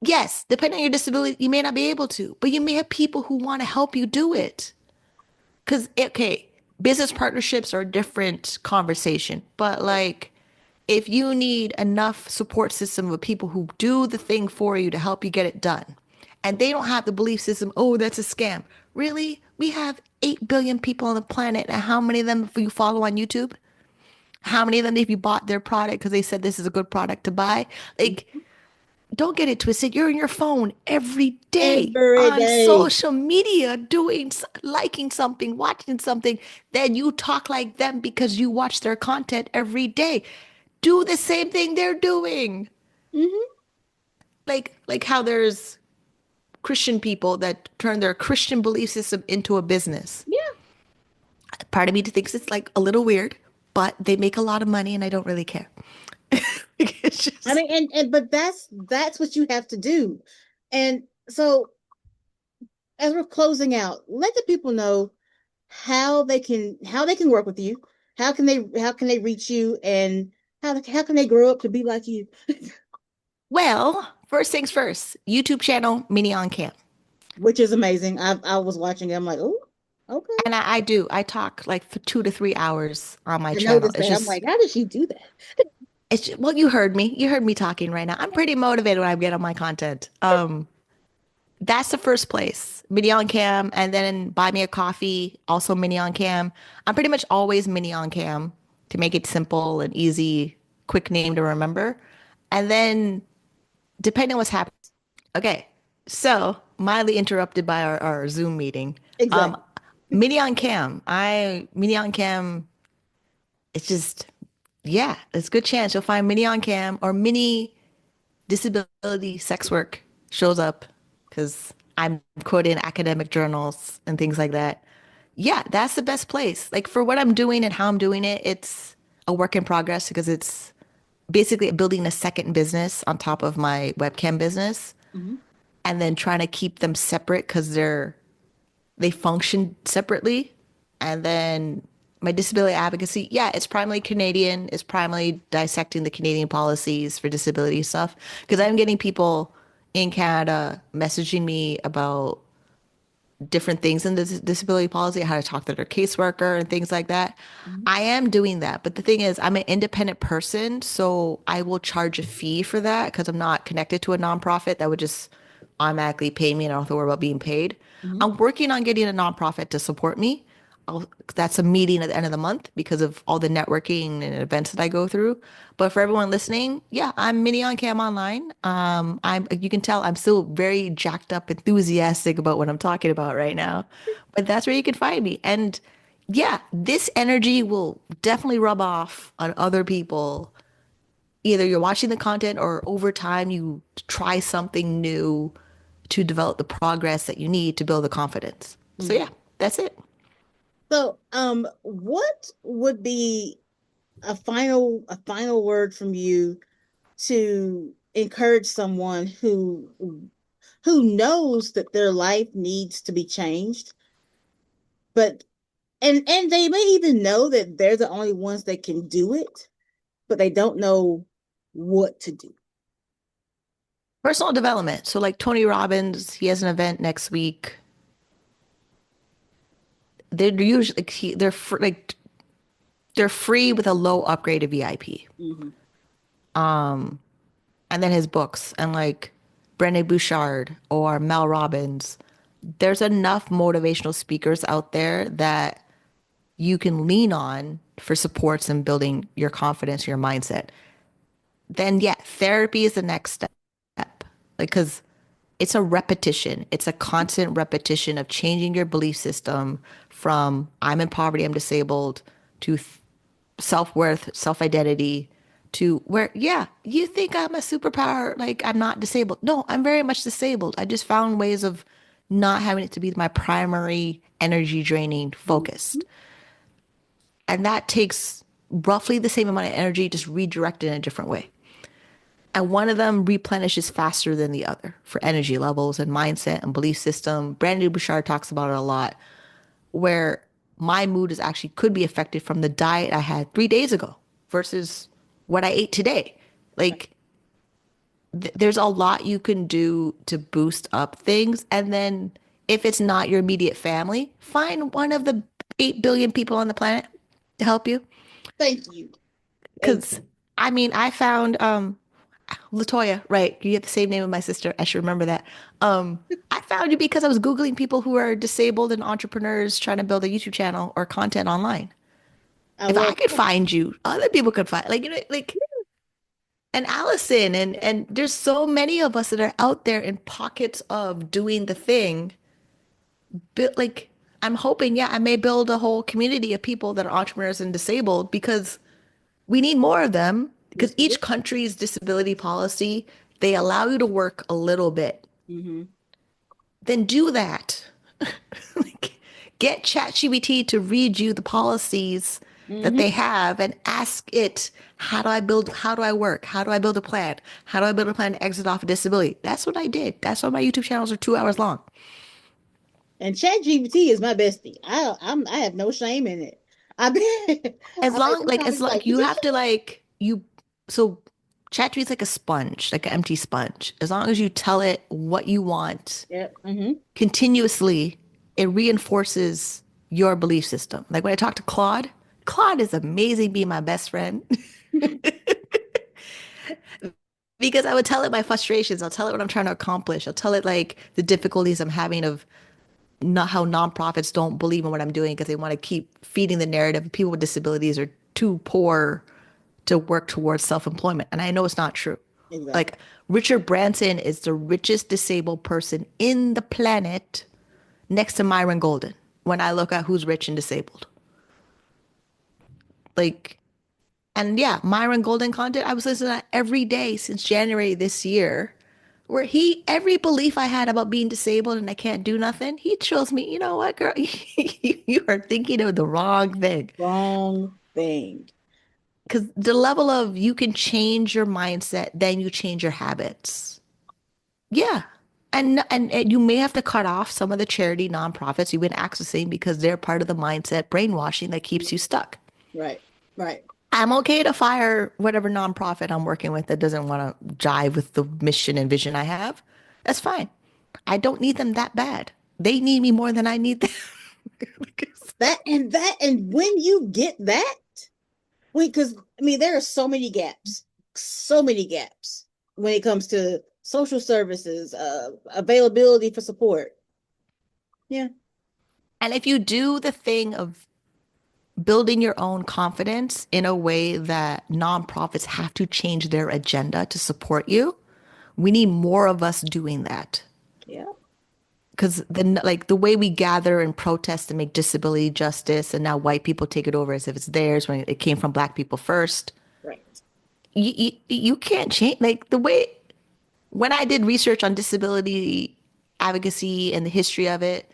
yes, depending on your disability, you may not be able to, but you may have people who want to help you do it. Because, okay, business partnerships are a different conversation, but like, if you need enough support system of people who do the thing for you to help you get it done, and they don't have the belief system, oh, that's a scam. Really? We have 8 billion people on the planet, and how many of them do you follow on YouTube? How many of them have you bought their product because they said this is a good product to buy? Like, don't get it twisted. You're in your phone every day Every on day. social media doing, liking something, watching something. Then you talk like them because you watch their content every day. Do the same thing they're doing. Mm-hmm. Like how there's Christian people that turn their Christian belief system into a business. Yeah. Part of me thinks it's like a little weird, but they make a lot of money and I don't really care. It's I just mean, and but that's what you have to do. And so as we're closing out, let the people know how they can work with you. How can they reach you and how can they grow up to be like you? Well, first things first, YouTube channel, Minnie on Cam. Which is amazing. I was watching it. I'm like, oh, okay. And I do. I talk like for 2 to 3 hours on my I channel. noticed that. I'm like, how did she do that? Well, you heard me. You heard me talking right now. I'm pretty motivated when I get on my content. That's the first place. Mini on Cam, and then buy me a coffee, also Mini on Cam. I'm pretty much always Mini on Cam to make it simple and easy, quick name to remember. And then depending on what's happening. Okay. So mildly interrupted by our Zoom meeting. Um, Exactly. Mini on Cam, it's just, yeah, it's a good chance you'll find Mini on Cam or Mini disability sex work shows up because I'm quoting academic journals and things like that. Yeah, that's the best place. Like for what I'm doing and how I'm doing it, it's a work in progress because it's basically building a second business on top of my webcam business Hmm. and then trying to keep them separate because they function separately. And then my disability advocacy, yeah, it's primarily Canadian. It's primarily dissecting the Canadian policies for disability stuff. Because I'm getting people in Canada messaging me about different things in the disability policy, how to talk to their caseworker and things like that. Hmm. I am doing that. But the thing is, I'm an independent person, so I will charge a fee for that because I'm not connected to a nonprofit that would just automatically pay me and I don't have to worry about being paid. Hmm. I'm working on getting a nonprofit to support me. That's a meeting at the end of the month because of all the networking and events that I go through. But for everyone listening, yeah, I'm Mini on Cam online. You can tell I'm still very jacked up, enthusiastic about what I'm talking about right now. But that's where you can find me. And yeah, this energy will definitely rub off on other people. Either you're watching the content or over time you try something new to develop the progress that you need to build the confidence. So Hmm. yeah, that's it. So, what would be a final word from you to encourage someone who knows that their life needs to be changed, but and they may even know that they're the only ones that can do it, but they don't know what to do. Personal development. So like Tony Robbins, he has an event next week. They're usually like they're free with a low upgrade of VIP. Hmm. And then his books and like Brené Bouchard or Mel Robbins. There's enough motivational speakers out there that you can lean on for supports and building your confidence, your mindset. Then yeah, therapy is the next step. Like, because it's a repetition. It's a constant repetition of changing your belief system from I'm in poverty, I'm disabled to self-worth, self-identity to where, yeah, you think I'm a superpower, like I'm not disabled. No, I'm very much disabled. I just found ways of not having it to be my primary energy draining Hmm. focused. And that takes roughly the same amount of energy, just redirected in a different way. And one of them replenishes faster than the other for energy levels and mindset and belief system. Brandon Bouchard talks about it a lot, where my mood is actually could be affected from the diet I had 3 days ago versus what I ate today. Like there's a lot you can do to boost up things. And then if it's not your immediate family, find one of the 8 billion people on the planet to help you. Thank you. Thank Cause you. I mean, I found Latoya, right? You get the same name of my sister. I should remember that. I found you because I was Googling people who are disabled and entrepreneurs trying to build a YouTube channel or content online. I If I love could that. find you, other people could find like like and Allison and there's so many of us that are out there in pockets of doing the thing. But like I'm hoping, yeah, I may build a whole community of people that are entrepreneurs and disabled because we need more of them because Yes, we do. each country's disability policy, they allow you to work a little bit. Hmm. Then do that. Like, get ChatGPT to read you the policies that Hmm. they have and ask it, how do I work? How do I build a plan? How do I build a plan to exit off a disability? That's what I did. That's why my YouTube channels are 2 hours long. And ChatGPT is my bestie. I have no shame in it. I bet As I bet long like sometimes as it's like, like would you you have shut to up? So ChatGPT is like a sponge, like an empty sponge. As long as you tell it what you want Yeah. Mm-hmm. continuously, it reinforces your belief system. Like when I talk to Claude, Claude is amazing being my best friend because I would tell it my frustrations. I'll tell it what I'm trying to accomplish. I'll tell it like the difficulties I'm having of not how nonprofits don't believe in what I'm doing because they want to keep feeding the narrative of people with disabilities are too poor to work towards self-employment. And I know it's not true. Exactly. Like Richard Branson is the richest disabled person in the planet next to Myron Golden when I look at who's rich and disabled. Like, and yeah, Myron Golden content, I was listening to that every day since January this year, where every belief I had about being disabled and I can't do nothing, he shows me, you know what, girl, you are thinking of the wrong thing. Wrong thing. Because the level of you can change your mindset, then you change your habits. Yeah. And you may have to cut off some of the charity nonprofits you've been accessing because they're part of the mindset brainwashing that keeps you stuck. Right. Right. I'm okay to fire whatever nonprofit I'm working with that doesn't want to jive with the mission and vision I have. That's fine. I don't need them that bad. They need me more than I need them. And when you get that, because I mean, there are so many gaps when it comes to social services, availability for support. Yeah. And if you do the thing of building your own confidence in a way that nonprofits have to change their agenda to support you, we need more of us doing that. Yeah. Because the way we gather and protest and make disability justice, and now white people take it over as if it's theirs when it came from black people first. Right. You can't change like the way when I did research on disability advocacy and the history of it,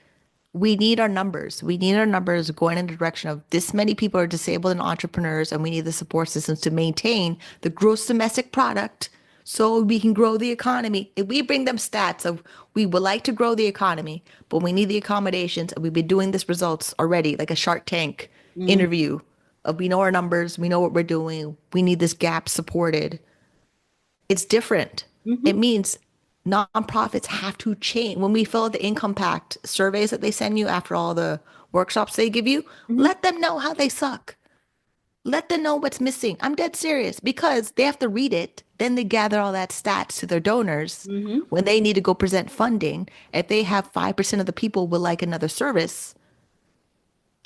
we need our numbers. We need our numbers going in the direction of this many people are disabled and entrepreneurs, and we need the support systems to maintain the gross domestic product so we can grow the economy. If we bring them stats of we would like to grow the economy, but we need the accommodations, and we've been doing this results already, like a Shark Tank Mm-hmm. interview of we know our numbers, we know what we're doing, we need this gap supported. It's different. Mm-hmm. It means nonprofits have to change. When we fill out the income pact surveys that they send you after all the workshops they give you, Mm-hmm. let them know how they suck. Let them know what's missing. I'm dead serious because they have to read it. Then they gather all that stats to their donors Mm-hmm. when they need to go present funding. If they have 5% of the people would like another service,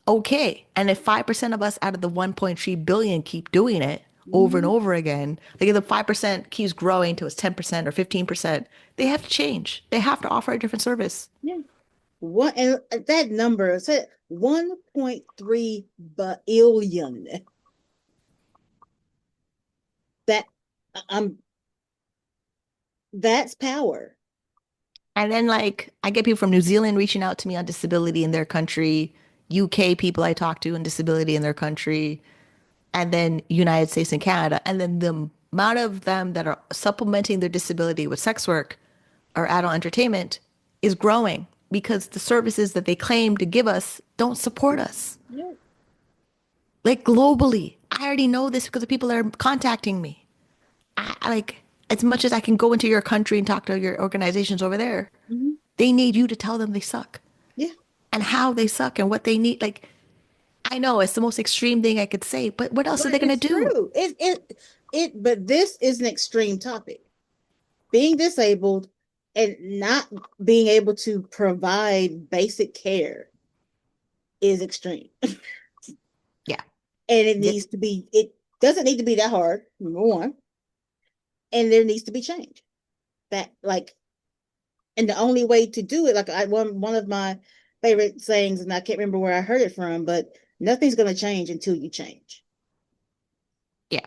okay. And if 5% of us out of the 1.3 billion keep doing it over and Mm-hmm. over again, like if the 5% keeps growing to it's 10% or 15%, they have to change. They have to offer a different service. Yeah. What and that number said 1.3 billion. That I'm that's power. And then like I get people from New Zealand reaching out to me on disability in their country, UK people I talk to on disability in their country, and then United States and Canada. And then the amount of them that are supplementing their disability with sex work or adult entertainment is growing because the services that they claim to give us don't support us. Yeah. Like globally, I already know this because the people are contacting me. Like as much as I can go into your country and talk to your organizations over there, Mm-hmm. they need you to tell them they suck Yeah. and how they suck and what they need. Like I know it's the most extreme thing I could say, but what else But are they gonna it's do? true. But this is an extreme topic. Being disabled and not being able to provide basic care is extreme. Yeah. And Yep. it doesn't need to be that hard, number one. And there needs to be change. That like and the only way to do it, like one of my favorite sayings, and I can't remember where I heard it from, but nothing's gonna change until you change. Yeah.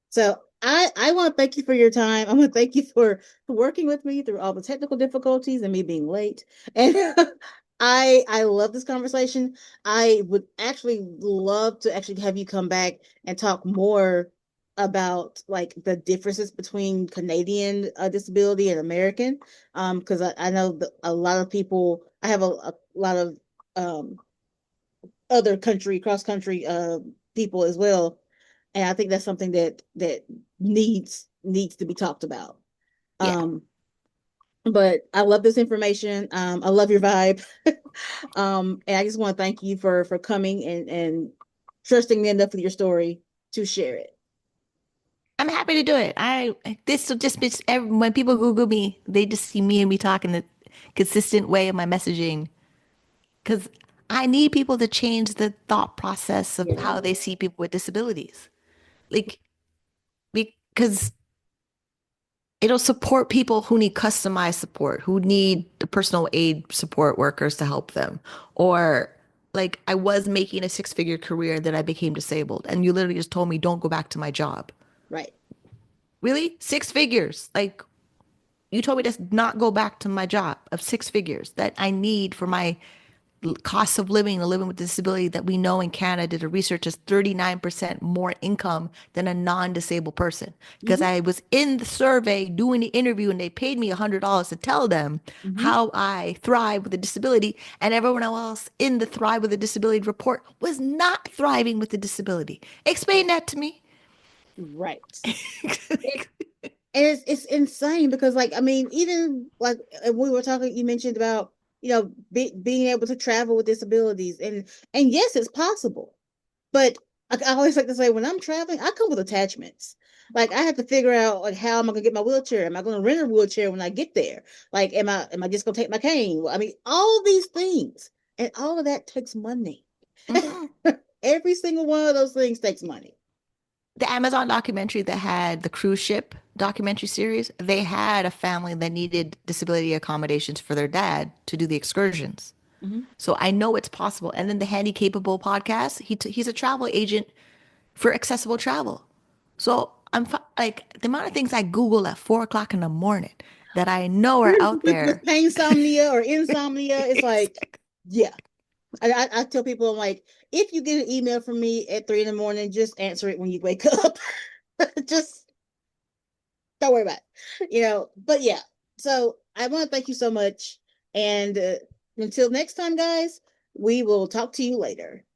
So I want to thank you for your time. I want to thank you for working with me through all the technical difficulties and me being late. And I love this conversation. I would actually love to actually have you come back and talk more about like the differences between Canadian disability and American. Because I know that a lot of people I have a lot of other country cross country people as well And I think that's something that needs to be talked about. Yeah. Um, but I love this information. I love your vibe. And I just want to thank you for coming and trusting me enough with your story to share it. I'm happy to do it. This will just be when people Google me, they just see me and me talking the consistent way of my messaging because I need people to change the thought process of Yeah. how they see people with disabilities. Like because it'll support people who need customized support, who need the personal aid support workers to help them. Or like I was making a six-figure career that I became disabled and you literally just told me don't go back to my job. Right. Really? Six figures. Like you told me to not go back to my job of six figures that I need for my cost of living and living with disability that we know in Canada did a research is 39% more income than a non-disabled person. Because Hmm. I was in the survey doing the interview and they paid me $100 to tell them Hmm. how I thrive with a disability, and everyone else in the Thrive with a Disability report was not thriving with a disability. Explain that to me. Right. It, and it's insane because like I mean even like we were talking, you mentioned about being able to travel with disabilities, and yes, it's possible. But I always like to say when I'm traveling, I come with attachments. Like I have to figure out like how am I gonna get my wheelchair? Am I gonna rent a wheelchair when I get there? Like am I just gonna take my cane? Well, I mean, all these things, and all of that takes money. Mhm. Every single one of those things takes money. The Amazon documentary that had the cruise ship documentary series, they had a family that needed disability accommodations for their dad to do the excursions. Hmm. So I know it's possible. And then the Handy Capable podcast, he's a travel agent for accessible travel. So like the amount of things I Google at 4 o'clock in the morning that I know are out With there. pain insomnia or insomnia, it's like, yeah. I tell people, I'm like, if you get an email from me at 3 in the morning, just answer it when you wake up. Just don't worry about it, But yeah, so I want to thank you so much. And until next time, guys, we will talk to you later.